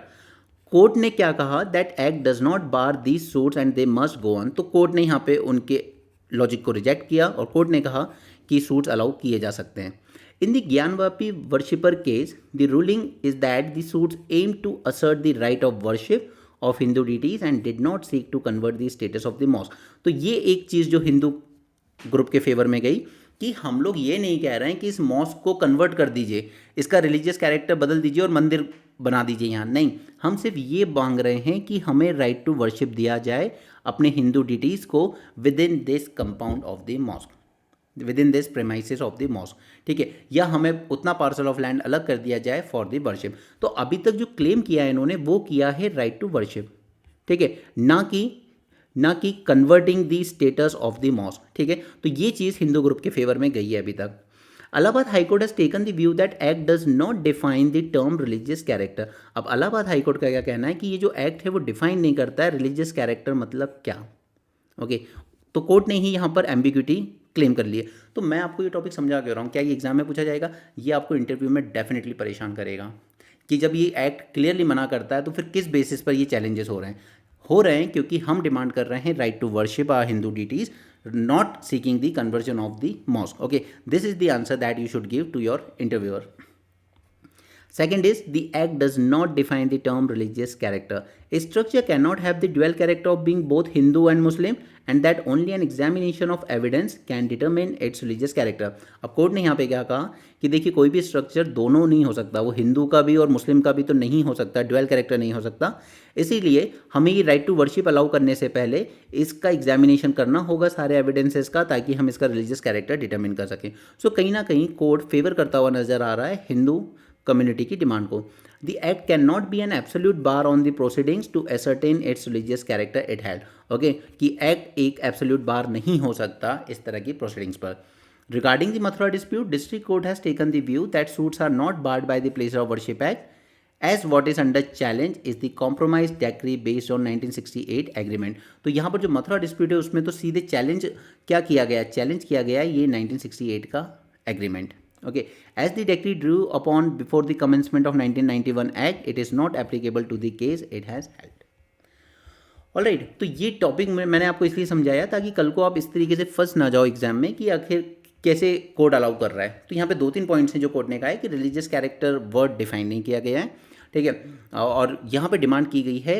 कोर्ट ने क्या कहा, that act does not bar these suits and they must go on. तो कोर्ट ने यहाँ पे उनके लॉजिक को रिजेक्ट किया और कोर्ट ने कहा कि सूट्स अलाउ किए जा सकते हैं। In the Gyanvapi worshipper case, the ruling is that the suits aimed to assert the right of worship of Hindu deities and did not seek to convert the status of the mosque. तो ये एक चीज़ जो Hindu group के favour में गई कि हम लोग ये नहीं कह रहे हैं कि इस मॉस्क को कन्वर्ट कर दीजिए, इसका रिलीजियस कैरेक्टर बदल दीजिए और मंदिर बना दीजिए यहाँ, नहीं, हम सिर्फ ये मांग रहे हैं कि हमें राइट टू वर्शिप दिया जाए अपने हिंदू डिटीज़ को with in this compound of the mask, with in this premises of the mask, ठीक है, या हमें उतना पार्सल ऑफ लैंड अलग कर दिया जाए फॉर द वर्शिप। तो अभी तक जो क्लेम किया है इन्होंने वो किया है राइट टू वर्शिप, ठीक है, ना कि converting the status of the mask, ठीक है। तो ये चीज़ हिंदू ग्रुप के फेवर में गई है अभी तक। Allahabad High Court has taken the view that act does not define the term religious character. अब इलाहाबाद हाई कोर्ट का क्या कहना है कि ये जो एक्ट है वो डिफाइन नहीं करता है रिलीजियस कैरेक्टर मतलब क्या, ओके। तो कोर्ट ने ही यहाँ पर एम्बिग्यूटी क्लेम कर लिए। तो मैं आपको ये टॉपिक समझा के रहा हूँ, क्या ये एग्जाम में पूछा जाएगा, ये आपको इंटरव्यू में डेफिनेटली परेशान करेगा कि जब ये एक्ट क्लियरली मना करता है तो फिर किस बेसिस पर ये चैलेंजेस हो रहे हैं क्योंकि हम डिमांड कर रहे हैं right to worship our Hindu deities, not seeking the conversion of the mosque. Okay, this is the answer that you should give to your interviewer. Second is, the act does not define the term religious character. A structure cannot have the dual character of being both Hindu and Muslim, and that only an examination of evidence can determine its religious character. अब court ने यहाँ पे क्या कहा कि देखिए कोई भी स्ट्रक्चर दोनों नहीं हो सकता, वो हिंदू का भी और मुस्लिम का भी तो नहीं हो सकता, ड्वेल कैरेक्टर नहीं हो सकता। इसीलिए हमें ये राइट टू वर्शिप अलाउ करने से पहले इसका एग्जामिनेशन करना होगा सारे एविडेंसेस का, ताकि हम इसका रिलीजियस कैरेक्टर डिटरमिन कर सकें। सो कहीं ना कहीं कोर्ट फेवर करता हुआ नजर आ रहा है हिंदू कम्युनिटी की डिमांड को। The act can not be an absolute bar on the proceedings to ascertain its religious character it had, okay, कि एक्ट एक एब्सोल्यूट बार नहीं हो सकता इस तरह की प्रोसीडिंग्स पर। Regarding the Mathura dispute, district court has taken the view that suits are not barred by the Place of Worship Act as what is under challenge is the compromise decree based on 1968 agreement। तो यहाँ पर जो Mathura dispute है उसमें तो सीधे challenge क्या किया गया, चैलेंज किया गया ये 1968 का agreement, okay. As the decree drew upon before the commencement of 1991 act, it is not applicable to the case it has held. Alright, तो ये टॉपिक में मैंने आपको इसलिए समझाया ताकि कल को आप इस तरीके से फंस ना जाओ एग्जाम में कि आखिर कैसे कोर्ट अलाउ कर रहा है। तो यहाँ पे 2-3 पॉइंट्स हैं जो कोर्ट ने कहा है कि रिलीजियस कैरेक्टर वर्ड डिफाइन नहीं किया गया है, ठीक है, और यहाँ पे डिमांड की गई है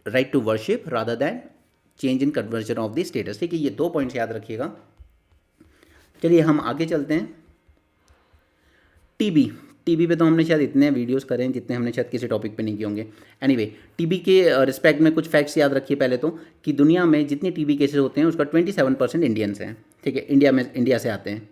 right to worship rather than change in conversion of the status, ठीक है, ये 2 पॉइंट्स याद रखिएगा। चलिए हम आगे चलते हैं। टीबी पे तो हमने शायद इतने वीडियोस करे हैं जितने हमने शायद किसी टॉपिक पे नहीं किए होंगे। एनीवे, टीबी के रिस्पेक्ट में कुछ फैक्ट्स याद रखिए पहले तो, कि दुनिया में जितने टीबी केसेस होते हैं उसका 27% इंडियंस हैं, ठीक है, इंडिया से आते हैं।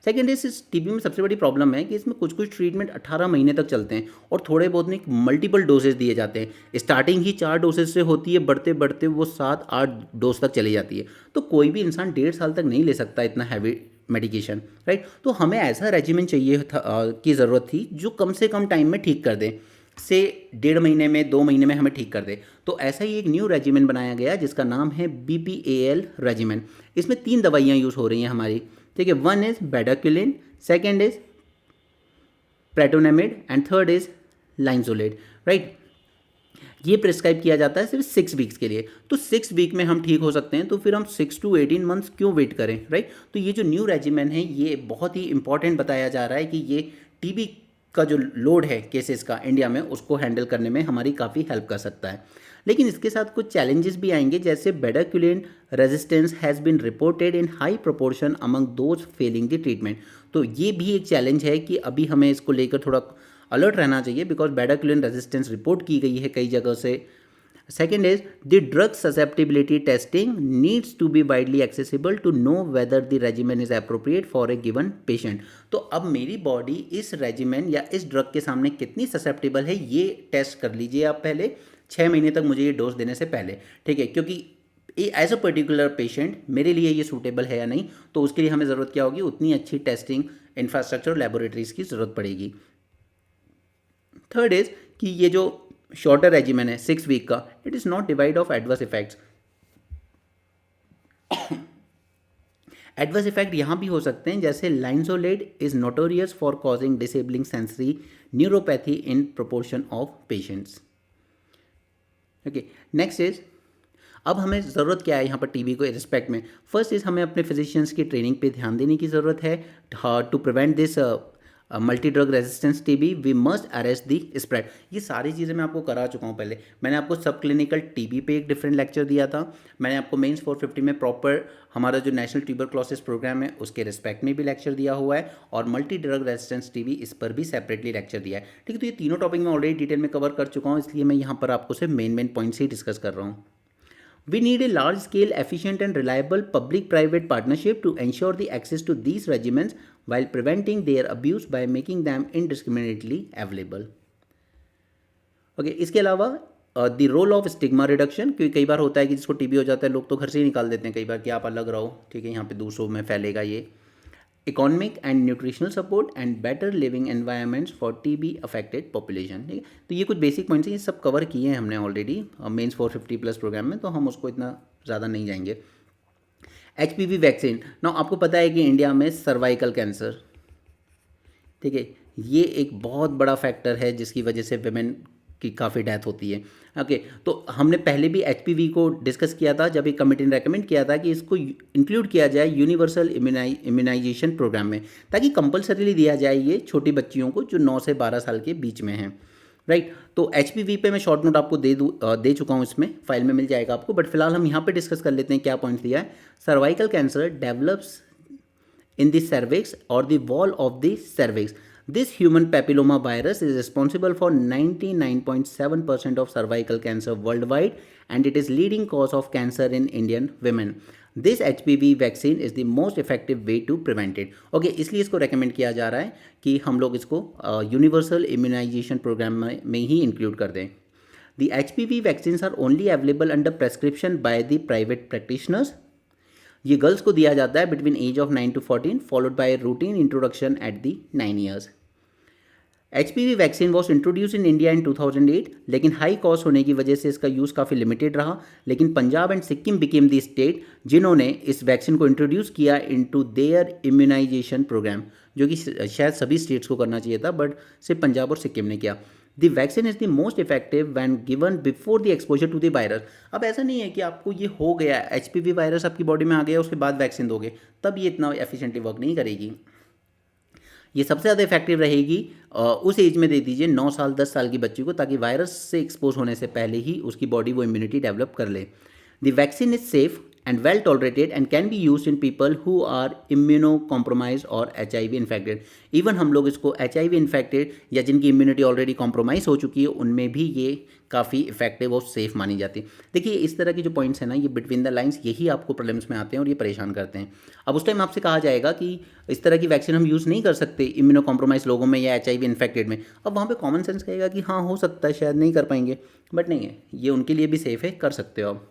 सेकेंड इस टीबी में सबसे बड़ी प्रॉब्लम है कि इसमें कुछ ट्रीटमेंट 18 महीने तक चलते हैं और थोड़े बहुत नहीं मल्टीपल डोजेज दिए जाते हैं। स्टार्टिंग ही 4 डोजेज से होती है, बढ़ते बढ़ते वो 7-8 डोज तक चली जाती है। तो कोई भी इंसान 1.5 साल तक नहीं ले सकता इतना हैवी मेडिकेशन, राइट। तो हमें ऐसा रेजिमेंट चाहिए था की ज़रूरत थी जो कम से कम टाइम में ठीक कर दे, से 1.5 महीने में 2 महीने में हमें ठीक कर दे। तो ऐसा ही एक न्यू रेजिमेंट बनाया गया जिसका नाम है BPAL रेजिमेंट। इसमें 3 दवाइयाँ यूज़ हो रही हैं हमारी, ठीक है। 1 is bedaquiline, second is pretomanid and third is linezolid, right. ये प्रिस्क्राइब किया जाता है सिर्फ 6 वीक्स के लिए। तो 6 वीक में हम ठीक हो सकते हैं, तो फिर हम 6 to 18 मंथ्स क्यों वेट करें, राइट। तो ये जो न्यू रेजिमेन है ये बहुत ही इंपॉर्टेंट बताया जा रहा है कि ये टीबी का जो लोड है केसेस का इंडिया में उसको हैंडल करने में हमारी काफ़ी हेल्प कर सकता है। लेकिन इसके साथ कुछ चैलेंजेस भी आएंगे, जैसे bedaquiline resistance has been reported in high proportion among those failing the treatment. तो ये भी एक चैलेंज है कि अभी हमें इसको लेकर थोड़ा अलर्ट रहना चाहिए, बिकॉज बेडाक्यूलिन रेजिस्टेंस रिपोर्ट की गई है कई जगह से। Second is the drug susceptibility testing needs to be widely accessible to know whether the regimen is appropriate for a given patient। तो अब मेरी बॉडी इस रेजिमेन या इस ड्रग के सामने कितनी ससेप्टेबल है ये टेस्ट कर लीजिए आप पहले, 6 महीने तक मुझे ये डोज देने से पहले, ठीक है, क्योंकि एज अ पर्टिकुलर पेशेंट मेरे लिए ये सूटेबल है या नहीं, तो उसके लिए हमें ज़रूरत क्या होगी, उतनी अच्छी टेस्टिंग इंफ्रास्ट्रक्चर लेबोरेटरीज की ज़रूरत पड़ेगी। थर्ड इज कि ये जो शॉर्टर रेजिमेन है 6 वीक का, it is not devoid of adverse effects. Adverse effect यहाँ भी हो सकते हैं, जैसे linezolid is notorious for causing disabling sensory neuropathy in proportion of patients. Okay, next is, अब हमें ज़रूरत क्या है यहाँ पर टीबी को रिस्पेक्ट में। फर्स्ट इज हमें अपने फिजिशियंस की ट्रेनिंग पे ध्यान देने की ज़रूरत है। To prevent this multi drug resistance TB we must arrest the spread. ये सारी चीज़ें मैं आपको करा चुका हूँ पहले। मैंने आपको सब क्लिनिकल टीबी पे एक डिफरेंट लेक्चर दिया था। मैंने आपको मेंस 450 में प्रॉपर हमारा जो नेशनल ट्यूबरक्लोसिस प्रोग्राम है उसके रिस्पेक्ट में भी लेक्चर दिया हुआ है, और मल्टी ड्रग रेजिस्टेंस टीबी इस पर भी सेपरेटली लेक्चर दिया है, ठीक है। तो ये तीनों टॉपिक मैं ऑलरेडी डिटेल में कवर कर चुका हूँ, इसलिए मैं यहाँ पर आपको सिर्फ मेन पॉइंट्स ही डिस्कस कर रहा हूँ। We need a large-scale, efficient and reliable public-private partnership to ensure the access to these regimens while preventing their abuse by making them indiscriminately available. Okay, इसके अलावा the role of stigma reduction, क्योंकि कई बार होता है कि जिसको TB हो जाता है लोग तो घर से ही निकाल देते हैं कई बार कि आप अलग रहो, ठीक है, यहाँ पे दूसरों में फैलेगा ये। Economic and nutritional support and better living environments for TB affected population, ठीक है। तो ये कुछ बेसिक पॉइंट्स हैं, ये सब कवर किए हैं हमने ऑलरेडी मेंस 450 प्लस प्रोग्राम में, तो हम उसको इतना ज़्यादा नहीं जाएंगे। HPV वैक्सीन, ना आपको पता है कि इंडिया में सर्वाइकल कैंसर, ठीक है, ये एक बहुत बड़ा फैक्टर है जिसकी वजह से विमेन की काफ़ी डेथ होती है। ओके, तो हमने पहले भी HPV को डिस्कस किया था जब एक कमेटी ने रेकमेंड किया था कि इसको इंक्लूड किया जाए यूनिवर्सल इम्यूनाइजेशन प्रोग्राम में, ताकि कंपलसरीली दिया जाए ये छोटी बच्चियों को जो 9 से 12 साल के बीच में हैं, राइट। तो HPV पे मैं शॉर्ट नोट आपको दे चुका हूँ, इसमें फाइल में मिल जाएगा आपको, बट फिलहाल हम यहाँ पे डिस्कस कर लेते हैं क्या पॉइंट दिया है। Cervical cancer develops in the cervix or the wall of the cervix. This human papilloma virus is responsible for 99.7% of cervical cancer worldwide, and it is leading cause of cancer in Indian women. This HPV vaccine is the most effective way to prevent it. Okay, इसलिए इसको recommend किया जा रहा है कि हम लोग इसको universal immunization program में ही include कर दें. The HPV vaccines are only available under prescription by the private practitioners. ये गर्ल्स को दिया जाता है between age of 9 to 14 followed by routine introduction at the 9 years. HPV vaccine was introduce in India in 2008, लेकिन high cost होने की वजह से इसका यूज़ काफ़ी लिमिटेड रहा। लेकिन Punjab and Sikkim became the state जिन्होंने इस वैक्सीन को इंट्रोड्यूस किया इनटू देयर इम्यूनाइजेशन प्रोग्राम, जो कि शायद सभी स्टेट्स को करना चाहिए था, बट सिर्फ पंजाब और सिक्किम ने किया। The vaccine is the most effective when given before the exposure to the virus. अब ऐसा नहीं है कि आपको ये हो गया HPV वायरस आपकी बॉडी में आ गया उसके बाद वैक्सीन दोगे, तब ये इतना एफिशिएंटली वर्क नहीं करेगी। ये सबसे ज़्यादा इफेक्टिव रहेगी उस एज में दे दीजिए 9 साल 10 साल की बच्ची को, ताकि वायरस से एक्सपोज होने से पहले ही उसकी बॉडी वो इम्यूनिटी डेवलप कर ले। The vaccine is safe and well tolerated and can be used in people who are immunocompromised or HIV infected. Even हम लोग इसको HIV infected या जिनकी इम्यूनिटी ऑलरेडी कॉम्प्रोमाइज़ हो चुकी है उनमें भी ये काफ़ी इफेक्टिव और सेफ मानी जाती है। देखिए इस तरह की जो पॉइंट्स हैं ना, ये बिटवीन द लाइंस यही आपको प्रॉब्लम्स में आते हैं और ये परेशान करते हैं। अब उस टाइम आपसे कहा जाएगा कि इस तरह की वैक्सीन हम यूज़ नहीं कर सकते इम्यूनो कॉम्प्रोमाइज लोगों में या HIV इन्फेक्टेड में। अब वहाँ पे कॉमन सेंस कहेगा कि हाँ हो सकता है, शायद नहीं कर पाएंगे, बट नहीं है, ये उनके लिए भी सेफ है, कर सकते हो आप।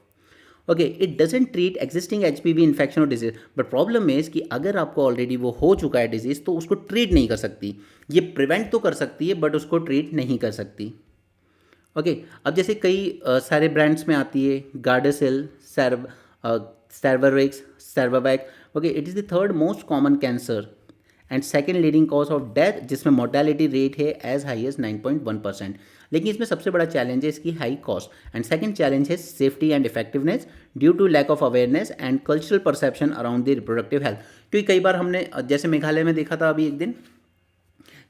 Okay, it doesn't treat existing HPV infection और डिजीज, बट प्रॉब्लम इज कि अगर आपको ऑलरेडी वो हो चुका है डिजीज़ तो उसको ट्रीट नहीं कर सकती। ये प्रिवेंट तो कर सकती है बट उसको ट्रीट नहीं कर सकती। ओके, अब जैसे कई सारे ब्रांड्स में आती है Gardasil, Cervarix, Cervavac. Okay, it is the third most common cancer and second leading cause of death, जिसमें मोर्टेलिटी रेट है एज हाई एज 9.1%। लेकिन इसमें सबसे बड़ा चैलेंज है इसकी high cost and second challenge है safety and effectiveness due to lack of awareness and cultural perception around the reproductive health. क्योंकि कई बार हमने जैसे मेघालय में देखा था अभी एक दिन,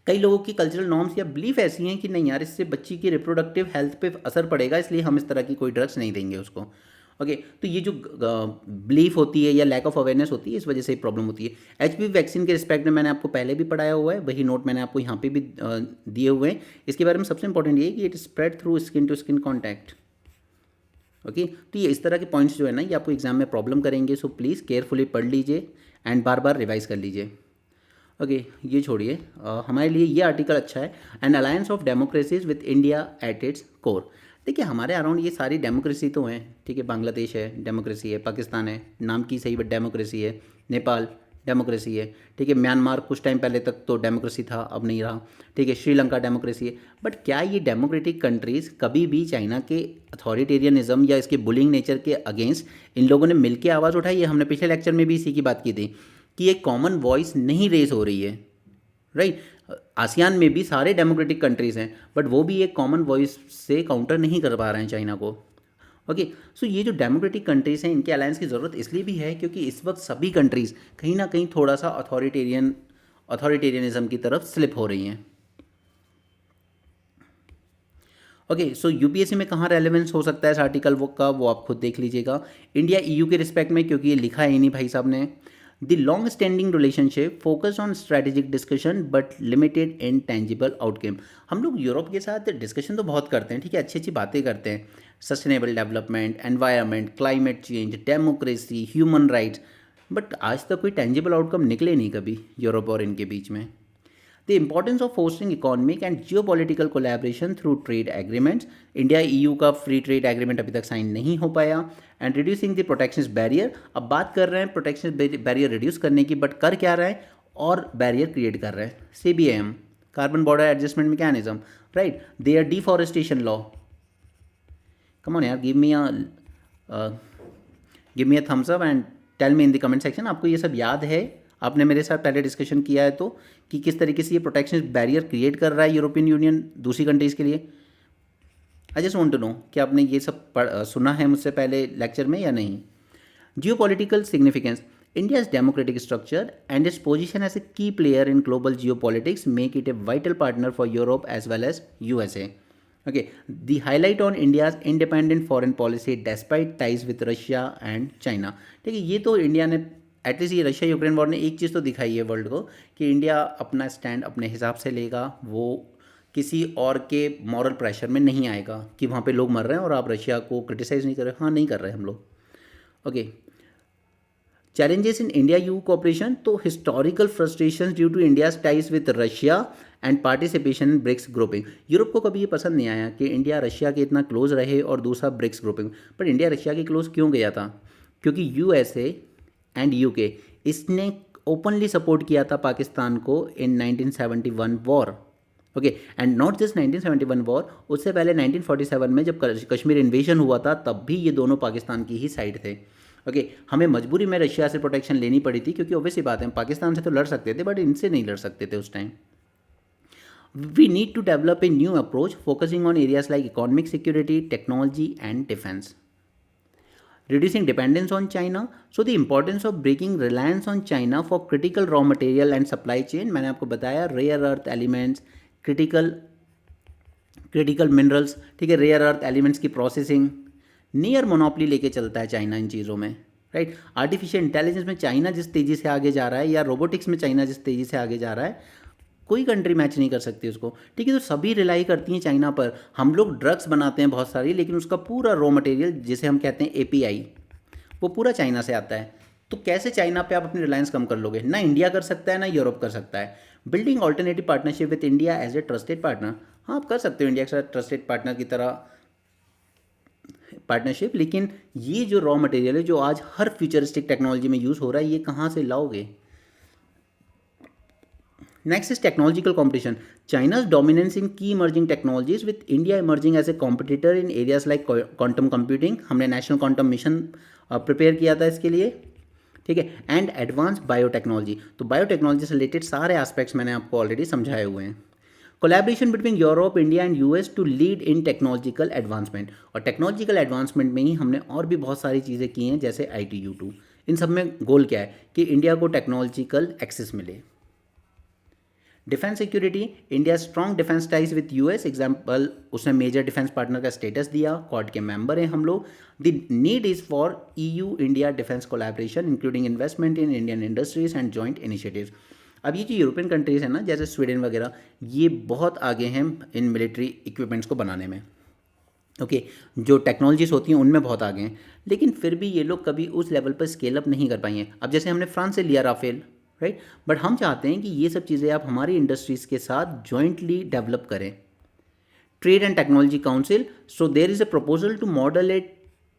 कई लोगों की कल्चरल नॉर्म्स या बिलीफ ऐसी हैं कि नहीं यार, इससे बच्ची की रिप्रोडक्टिव हेल्थ पे असर पड़ेगा, इसलिए हम इस तरह की कोई ड्रग्स नहीं देंगे उसको। ओके, तो ये जो बिलीफ होती है या लैक ऑफ अवेयरनेस होती है, इस वजह से प्रॉब्लम होती है। एचपीवी वैक्सीन के रिस्पेक्ट में मैंने आपको पहले भी पढ़ाया हुआ है, वही नोट मैंने आपको यहाँ पे भी दिए हुए हैं। इसके बारे में सबसे इंपॉर्टेंट ये है कि it spread through skin to skin contact. Okay, तो ये इस तरह के पॉइंट्स जो है ना, ये आपको एग्जाम में प्रॉब्लम करेंगे, सो प्लीज़ केयरफुली पढ़ लीजिए एंड बार बार रिवाइज कर लीजिए। ओके, ये छोड़िए, हमारे लिए ये आर्टिकल अच्छा है, N alliance of democracies with India at its core. देखिए हमारे अराउंड ये सारी डेमोक्रेसी तो हैं, ठीक है, बांग्लादेश है डेमोक्रेसी है, पाकिस्तान है नाम की सही बट डेमोक्रेसी है, नेपाल डेमोक्रेसी है, ठीक है, म्यांमार कुछ टाइम पहले तक तो डेमोक्रेसी था, अब नहीं रहा, ठीक है, श्रीलंका डेमोक्रेसी है। बट क्या ये डेमोक्रेटिक कंट्रीज़ कभी भी चाइना के अथॉरिटेरियनिज्म या इसके बुलिंग नेचर के अगेंस्ट इन लोगों ने मिलकर आवाज़ उठाई है? हमने पिछले लेक्चर में भी इसी की बात की थी कि एक कॉमन वॉइस नहीं रेज हो रही है, राइट। आसियान में भी सारे डेमोक्रेटिक कंट्रीज़ हैं, बट वो भी एक कॉमन वॉइस से काउंटर नहीं कर पा रहे हैं चाइना को। ओके, सो ये जो डेमोक्रेटिक कंट्रीज़ हैं, इनके अलायंस की ज़रूरत इसलिए भी है क्योंकि इस वक्त सभी कंट्रीज़ कहीं ना कहीं थोड़ा सा अथॉरिटेरियनिज्म की तरफ स्लिप हो रही हैं। ओके, सो यूपीएससी में कहाँ रेलेवेंस हो सकता है इस आर्टिकल वो आप खुद देख लीजिएगा। इंडिया ईयू के रिस्पेक्ट में, क्योंकि ये लिखा है ही नहीं भाई साहब ने। The long standing relationship focus on strategic discussion but limited in tangible outcome. हम लोग यूरोप के साथ डिस्कशन तो बहुत करते हैं, ठीक है, अच्छी अच्छी बातें करते हैं, sustainable development, environment, climate change, democracy, human rights, but आज तक कोई टेंजिबल आउटकम निकले नहीं कभी यूरोप और इनके बीच में। The importance of fostering economic and geopolitical collaboration through trade agreements. India EU का फ्री ट्रेड एग्रीमेंट अभी तक साइन नहीं हो पाया। And reducing the protectionist barrier, अब बात कर रहे हैं प्रोटेक्शनिस्ट बैरियर रिड्यूस करने की, बट कर क्या रहा है और बैरियर क्रिएट कर रहा है। CBAM, carbon border adjustment mechanism, right, there deforestation law. Come on यार, give me a thumbs up and tell me in the comment section, आपको ये सब याद है? आपने मेरे साथ पहले डिस्कशन किया है तो, कि किस तरीके से ये प्रोटेक्शन बैरियर क्रिएट कर रहा है यूरोपियन यूनियन दूसरी कंट्रीज़ के लिए। I just want to know कि आपने ये सब सुना है मुझसे पहले लेक्चर में या नहीं। Geopolitical significance, India's democratic structure and its position as a key player in global geopolitics make it a vital partner for Europe as well as USA. Okay, the highlight on India's independent foreign policy despite ties with Russia and China. ठीक है, ये तो India ने at least ये Russia Ukraine war ने एक चीज़ तो दिखाई है वर्ल्ड को कि इंडिया अपना स्टैंड अपने हिसाब से लेगा, वो किसी और के मॉरल प्रेशर में नहीं आएगा कि वहाँ पे लोग मर रहे हैं और आप रशिया को क्रिटिसाइज़ नहीं कर रहे। हाँ, नहीं कर रहे हम लोग। Okay, challenges in India EU cooperation, तो historical frustration due to India's ties with Russia and participation in BRICS grouping. Europe को कभी ये पसंद नहीं आया कि इंडिया रशिया के इतना क्लोज रहे और दूसरा ब्रिक्स ग्रुपिंग। पर इंडिया रशिया के क्लोज क्यों गया था? क्योंकि USA एंड UK इसने ओपनली सपोर्ट किया था पाकिस्तान को इन 1971 war. Okay, and not just 1971 war, उससे पहले 1947 में जब कश्मीर इन्वेजन हुआ था तब भी ये दोनों पाकिस्तान की ही साइड थे। ओके, हमें मजबूरी में रशिया से प्रोटेक्शन लेनी पड़ी थी क्योंकि ऑब्वियसली बात है पाकिस्तान से तो लड़ सकते थे बट इनसे नहीं लड़ सकते थे उस time. We need to develop a new approach focusing on areas like economic security, technology and defense. Reducing dependence on China. So the importance of breaking reliance on China for critical raw material and supply chain. मैंने आपको बताया rare earth elements, critical minerals, ठीक है, rare earth elements की processing, near monopoly लेके चलता है China in चीज़ों में, राइट। आर्टिफिशियल इंटेलिजेंस में चाइना जिस तेज़ी से आगे जा रहा है या रोबोटिक्स में चाइना जिस तेज़ी से आगे जा रहा है, कोई कंट्री मैच नहीं कर सकती उसको, ठीक है। तो सभी रिलाई करती हैं चाइना पर। हम लोग ड्रग्स बनाते हैं बहुत सारी, लेकिन उसका पूरा रॉ मटेरियल जिसे हम कहते हैं API, वो पूरा चाइना से आता है। तो कैसे चाइना पे आप अपनी रिलायंस कम कर लोगे? ना इंडिया कर सकता है ना यूरोप कर सकता है। Building alternative partnership with India as a trusted partner, हाँ आप कर सकते हो इंडिया के साथ ट्रस्टेड पार्टनर की तरह पार्टनरशिप, लेकिन ये जो रॉ मटेरियल है जो आज हर फ्यूचरिस्टिक टेक्नोलॉजी में यूज़ हो रहा है, ये कहाँ से लाओगे? Next is technological competition. China's dominance in key emerging technologies with India emerging as a competitor in areas like quantum computing. हमने नेशनल क्वांटम मिशन प्रिपेयर किया था इसके लिए, ठीक है, एंड एडवांस बायोटेक्नोलॉजी. तो बायोटेक्नोलॉजी से रिलेटेड सारे एस्पेक्ट्स मैंने आपको ऑलरेडी समझाए हुए हैं. Collaboration between Europe, India and US to lead in technological advancement. और टेक्नोलॉजिकल एडवांसमेंट में ही हमने और भी बहुत सारी चीज़ें की हैं, जैसे ITU-2. इन सब में गोल क्या है कि इंडिया को टेक्नोलॉजिकल एक्सेस मिले. Defence security, India strong defence ties with US, example उसने मेजर डिफेंस पार्टनर का स्टेटस दिया, क्वाड के मेंबर हैं हम लोग. The need is for EU India defence collaboration including investment in Indian industries and joint initiatives. अब ये जो यूरोपियन कंट्रीज़ हैं ना, जैसे स्वीडन वगैरह, ये बहुत आगे हैं इन मिलिट्री इक्विपमेंट्स को बनाने में. ओके जो टेक्नोलॉजीज होती हैं उनमें बहुत आगे हैं, लेकिन फिर भी ये लोग कभी उस लेवल पर स्केल अप नहीं कर पाई हैं. अब जैसे हमने फ्रांस से लिया राफेल, राइट, बट हम चाहते हैं कि ये सब चीज़ें आप हमारी इंडस्ट्रीज़ के साथ जॉइंटली डेवलप करें. Trade and technology council, so there is a proposal to model a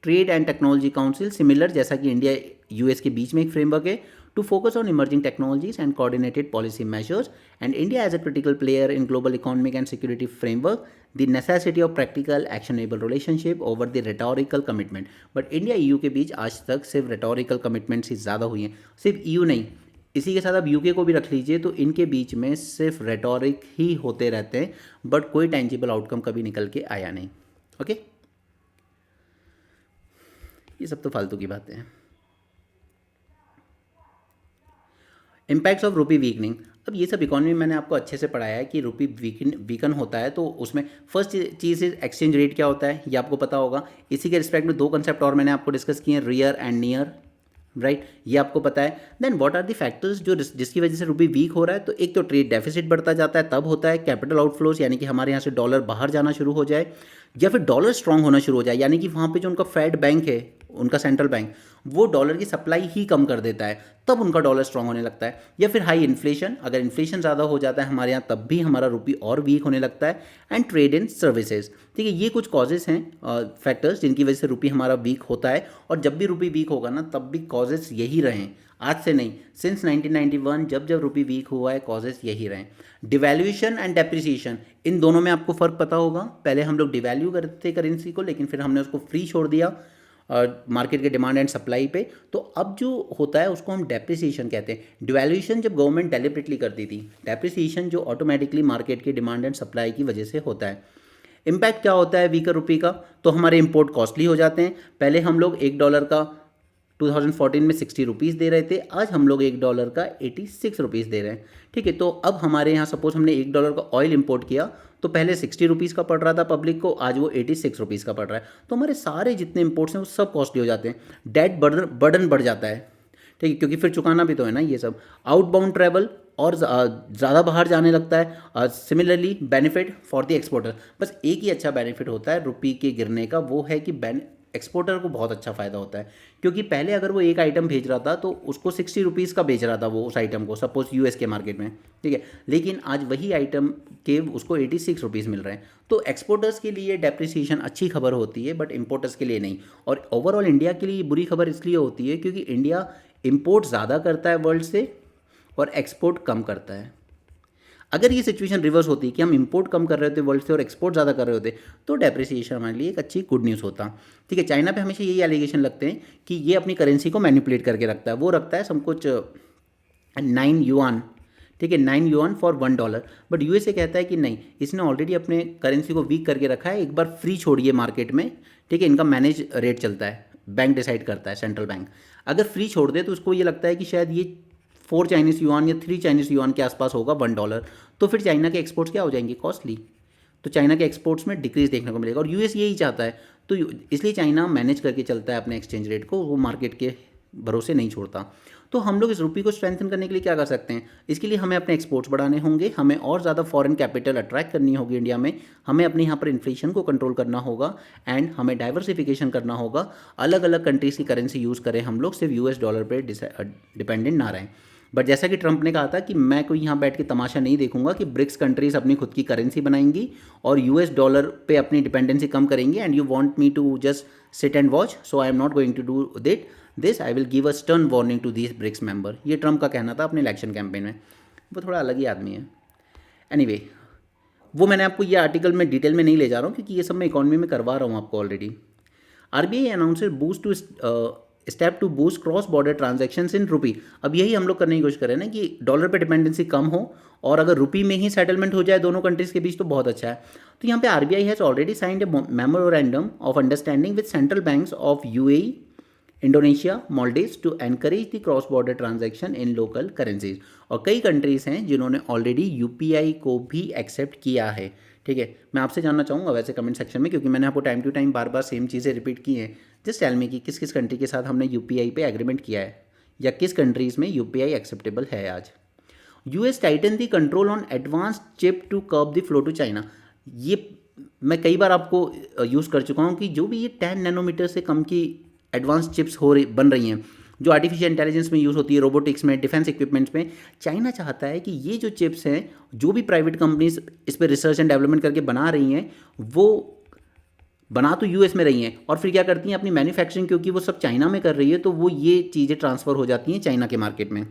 trade and technology council similar, जैसा कि इंडिया US के बीच में एक फ्रेमवर्क है, to focus on emerging technologies and coordinated policy measures, and India as a critical player in global economic and security framework, the necessity of practical actionable relationship over the rhetorical commitment. But India EU के बीच आज तक सिर्फ rhetorical commitments ही ज़्यादा हुई हैं. सिर्फ EU नहीं, इसी के साथ अब UK को भी रख लीजिए, तो इनके बीच में सिर्फ रेटोरिक ही होते रहते हैं, बट कोई टेंजिबल आउटकम कभी निकल के आया नहीं. ओके ये सब तो फालतू की बातें हैं. इम्पैक्ट्स ऑफ रूपी वीकनिंग, अब ये सब इकोनॉमी मैंने आपको अच्छे से पढ़ाया है कि रूपी वीकन होता है, तो उसमें फर्स्ट चीज़ एक्सचेंज रेट क्या होता है ये आपको पता होगा. इसी के रिस्पेक्ट में दो कंसेप्ट और मैंने आपको डिस्कस किए हैं, रियर एंड नियर, राइट, ये आपको पता है. Then what are the factors जो जिसकी वजह से रूपी वीक हो रहा है. तो एक तो ट्रेड डेफिसिट बढ़ता जाता है, तब होता है कैपिटल आउटफ्लोज, यानी कि हमारे यहाँ से डॉलर बाहर जाना शुरू हो जाए, या फिर डॉलर स्ट्रांग होना शुरू हो जाए, यानी कि वहाँ पे जो उनका फेड बैंक है, उनका सेंट्रल बैंक, वो डॉलर की सप्लाई ही कम कर देता है, तब उनका डॉलर स्ट्रांग होने लगता है. या फिर हाई इन्फ्लेशन, अगर इन्फ्लेशन ज़्यादा हो जाता है हमारे यहाँ, तब भी हमारा रूपी और वीक होने लगता है. एंड ट्रेड इन सर्विसेज, ठीक है, ये कुछ कॉजेज़ हैं, फैक्टर्स जिनकी वजह से रूपी हमारा वीक होता है. और जब भी रूपी वीक होगा ना, तब भी कॉजेज़ यही रहें, आज से नहीं, सिंस 1991 जब जब रूपी वीक हुआ है, कॉजेज़ यही रहें. डिवैल्यूएशन एंड डेप्रिसिएशन, इन दोनों में आपको फ़र्क पता होगा. पहले हम लोग डिवैल्यू करते थे करेंसी को, लेकिन फिर हमने उसको फ्री छोड़ दिया मार्केट के डिमांड एंड सप्लाई पे. तो अब जो होता है उसको हम डेप्रिसिएशन कहते हैं. डिवैल्यूएशन जब गवर्नमेंट डेलिबरेटली करती थी, डेप्रिसिएशन जो ऑटोमेटिकली मार्केट के डिमांड एंड सप्लाई की वजह से होता है. इम्पैक्ट क्या होता है वीकर रुपी का, तो हमारे इंपोर्ट कॉस्टली हो जाते हैं. पहले हम लोग $1 का 2014 में 60 रुपीज़ दे रहे थे, आज हम लोग $1 का 86 रुपीज़ दे रहे हैं. ठीक है, तो अब हमारे यहाँ सपोज हमने $1 का ऑयल इंपोर्ट किया, तो पहले 60 रुपीज़ का पड़ रहा था पब्लिक को, आज वो 86 रुपीज़ का पड़ रहा है. तो हमारे सारे जितने इंपोर्ट्स हैं वो सब कॉस्टली हो जाते हैं. डेट बर्डन बढ़ जाता है, ठीक है, क्योंकि फिर चुकाना भी तो है ना ये सब. आउटबाउंड ट्रैवल और ज़्यादा बाहर जाने लगता है. Similarly benefit for the exporter, बस एक ही अच्छा बेनिफिट होता है रुपये के गिरने का, वो है कि एक्सपोर्टर को बहुत अच्छा फ़ायदा होता है. क्योंकि पहले अगर वो एक आइटम भेज रहा था तो उसको 60 रुपीज़ का बेच रहा था वो उस आइटम को, सपोज US के मार्केट में, ठीक है, लेकिन आज वही आइटम के उसको 86 रुपीज़ मिल रहे हैं. तो एक्सपोर्टर्स के लिए डेप्रिसिएशन अच्छी खबर होती है, बट इम्पोर्टर्स के लिए नहीं. और ओवरऑल इंडिया के लिए बुरी खबर इसलिए होती है क्योंकि इंडिया इम्पोर्ट ज़्यादा करता है वर्ल्ड से और एक्सपोर्ट कम करता है. अगर ये सिचुएशन रिवर्स होती कि हम इंपोर्ट कम कर रहे होते वर्ल्ड से और एक्सपोर्ट ज़्यादा कर रहे होते, तो डेप्रिसिएशन हमारे लिए एक अच्छी गुड न्यूज़ होता. ठीक है, चाइना पे हमेशा यही एलिगेशन लगते हैं कि ये अपनी करेंसी को मैनिपुलेट करके रखता है. वो रखता है सब कुछ 9 युआन, ठीक है, 9 युआन फॉर $1, बट USA कहता है कि नहीं, इसने ऑलरेडी अपने करेंसी को वीक करके रखा है, एक बार फ्री छोड़िए मार्केट में. ठीक है, इनका मैनेज रेट चलता है, बैंक डिसाइड करता है, सेंट्रल बैंक. अगर फ्री छोड़ दे तो उसको ये लगता है कि शायद ये 4 चाइनीज़ युआन या 3 चाइनीज़ युआन के आसपास होगा $1, तो फिर चाइना के एक्सपोर्ट्स क्या हो जाएंगे, कॉस्टली. तो चाइना के एक्सपोर्ट्स में डिक्रीज देखने को मिलेगा, और US यही चाहता है. तो इसलिए चाइना मैनेज करके चलता है अपने एक्सचेंज रेट को, वो मार्केट के भरोसे नहीं छोड़ता. तो हम लोग इस रुपये को स्ट्रेंथन करने के लिए क्या कर सकते हैं, इसके लिए हमें अपने एक्सपोर्ट्स बढ़ाने होंगे, हमें और ज़्यादा फॉरेन कैपिटल अट्रैक्ट करनी होगी इंडिया में, हमें अपने यहाँ पर इन्फ्लेशन को कंट्रोल करना होगा, एंड हमें डाइवर्सिफिकेशन करना होगा. अलग अलग कंट्रीज़ की करेंसी यूज़ करें हम लोग, सिर्फ US डॉलर पर डिपेंडेंट ना रहें. बट जैसा कि ट्रंप ने कहा था कि मैं कोई यहाँ बैठ के तमाशा नहीं देखूंगा कि ब्रिक्स कंट्रीज अपनी खुद की करेंसी बनाएंगी और US डॉलर पे अपनी डिपेंडेंसी कम करेंगी, and you want me to just sit and watch, so I am not going to do this, I will give a stern warning to this BRICS member. ये Trump का कहना था अपने election campaign में. वो थोड़ा अलग ही आदमी है. एनीवे, वो मैंने आपको ये आर्टिकल में डिटेल में नहीं ले जा रहा हूँ, क्योंकि ये सब मैं इकोनॉमी में करवा रहा हूँ आपको already. RBI announced boost two step to boost cross border transactions in rupee. अब यही हम लोग करने की कोशिश करें ना कि डॉलर पे डिपेंडेंसी कम हो, और अगर रुपी में ही सेटलमेंट हो जाए दोनों कंट्रीज़ के बीच तो बहुत अच्छा है. तो यहाँ पे RBI has already signed a memorandum of understanding with central banks of UAE Indonesia, Maldives to encourage the cross border transaction in local currencies. और कई कंट्रीज़ हैं जिन्होंने ऑलरेडी यूपीआई को भी एक्सेप्ट किया है। ठीक है, मैं आपसे जानना चाहूँगा वैसे कमेंट सेक्शन में, क्योंकि मैंने आपको टाइम टू टाइम बार बार सेम चीज़ें रिपीट की हैं। जस्ट टेल मी कि किस किस कंट्री के साथ हमने यूपीआई पे एग्रीमेंट किया है, या किस कंट्रीज़ में यूपीआई एक्सेप्टेबल है आज। US tightened the control on advance chip to curb the flow to China. ये मैं कई बार आपको यूज़ कर चुका हूँ कि जो भी ये 10 नैनोमीटर से कम की एडवांस चिप्स बन रही हैं, जो आर्टिफिशियल इंटेलिजेंस में यूज़ होती है, रोबोटिक्स में, डिफेंस इक्विपमेंट्स में, चाइना चाहता है कि ये जो चिप्स हैं, जो भी प्राइवेट कंपनीज इस पर रिसर्च एंड डेवलपमेंट करके बना रही हैं, वो बना तो यूएस में रही हैं, और फिर क्या करती हैं अपनी मैन्युफैक्चरिंग, क्योंकि वो सब चाइना में कर रही है, तो वो ये चीज़ें ट्रांसफ़र हो जाती हैं चाइना के मार्केट में।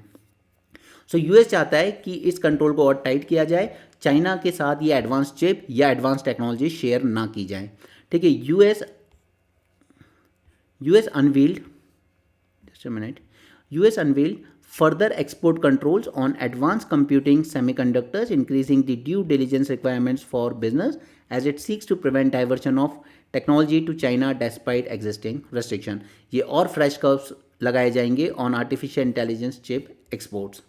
सो यूएस चाहता है कि इस कंट्रोल को और टाइट किया जाए, चाइना के साथ ये एडवांस चिप या एडवांस टेक्नोलॉजी शेयर ना की जाए। ठीक है, US unveiled just a minute US unveiled further export controls on advanced computing semiconductors, increasing the due diligence requirements for business as it seeks to prevent diversion of technology to China despite existing restriction। ये और fresh curves लगाए जाएंगे on artificial intelligence chip exports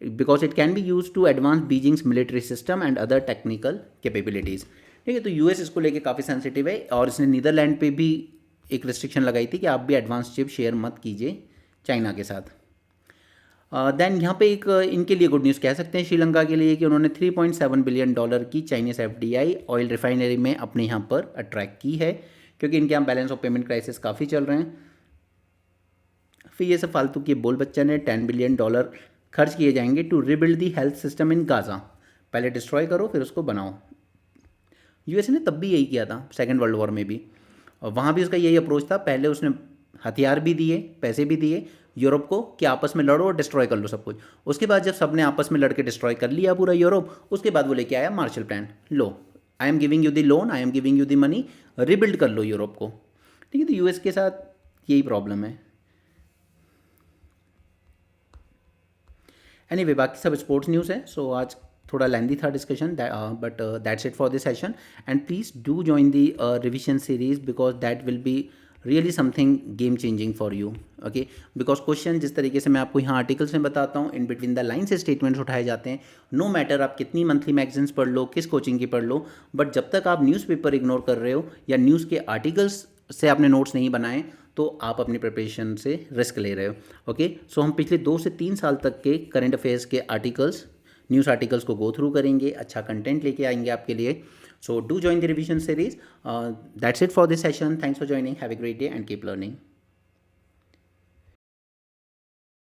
because it can be used to advance Beijing's military system and other technical capabilities। ठीक है, तो US इसको लेके काफ़ी सेंसिटिव है, और इसने नीदरलैंड पे भी एक रिस्ट्रिक्शन लगाई थी कि आप भी एडवांस चिप शेयर मत कीजिए चाइना के साथ। देन यहाँ पे एक इनके लिए गुड न्यूज़ कह सकते हैं श्रीलंका के लिए, कि उन्होंने $3.7 बिलियन की चाइनीज़ एफडीआई ऑयल रिफाइनरी में अपने यहाँ पर अट्रैक्ट की है, क्योंकि इनके यहाँ बैलेंस ऑफ पेमेंट क्राइसिस काफ़ी चल रहे हैं। फिर ये सब फालतू के बोल बच्चन है, $10 बिलियन खर्च किए जाएंगे to rebuild the health system in Gaza. पहले डिस्ट्रॉय करो फिर उसको बनाओ। यूएस ने तब भी यही किया था सेकेंड वर्ल्ड वॉर में भी, और वहाँ भी उसका यही अप्रोच था। पहले उसने हथियार भी दिए, पैसे भी दिए यूरोप को कि आपस में लड़ो और डिस्ट्रॉय कर लो सब कुछ। उसके बाद जब सबने आपस में लड़ के डिस्ट्रॉय कर लिया पूरा यूरोप, उसके बाद वो लेके आया Marshall plan. Low, I am giving you the loan, I am giving you the money, rebuild कर लो यूरोप को। ठीक है, तो यूएस के साथ यही प्रॉब्लम है। एनीवे, बाकी सब स्पोर्ट्स न्यूज़ है। सो आज थोड़ा लेंदी था discussion, but that's it for this session. And please do join the revision series because that will be really something game changing for you. Okay, because question जिस तरीके से मैं आपको यहाँ आर्टिकल्स में बताता हूँ, इन बिटवीन द लाइन से स्टेटमेंट्स उठाए जाते हैं। नो मैटर आप कितनी मंथली मैगजीन्स पढ़ लो, किस कोचिंग की पढ़ लो, बट जब तक आप न्यूज़पेपर इग्नोर कर रहे हो या न्यूज़ के आर्टिकल्स से आपने नोट्स नहीं बनाए, तो आप अपनी प्रिपरेशन से रिस्क ले रहे हो। ओके, सो हम पिछले 2 से 3 साल तक के करंट अफेयर्स के आर्टिकल्स, न्यूज़ आर्टिकल्स को गो थ्रू करेंगे, अच्छा कंटेंट लेके आएंगे आपके लिए। So do join the revision series. That's it for this session. Thanks for joining. Have a great day and keep learning.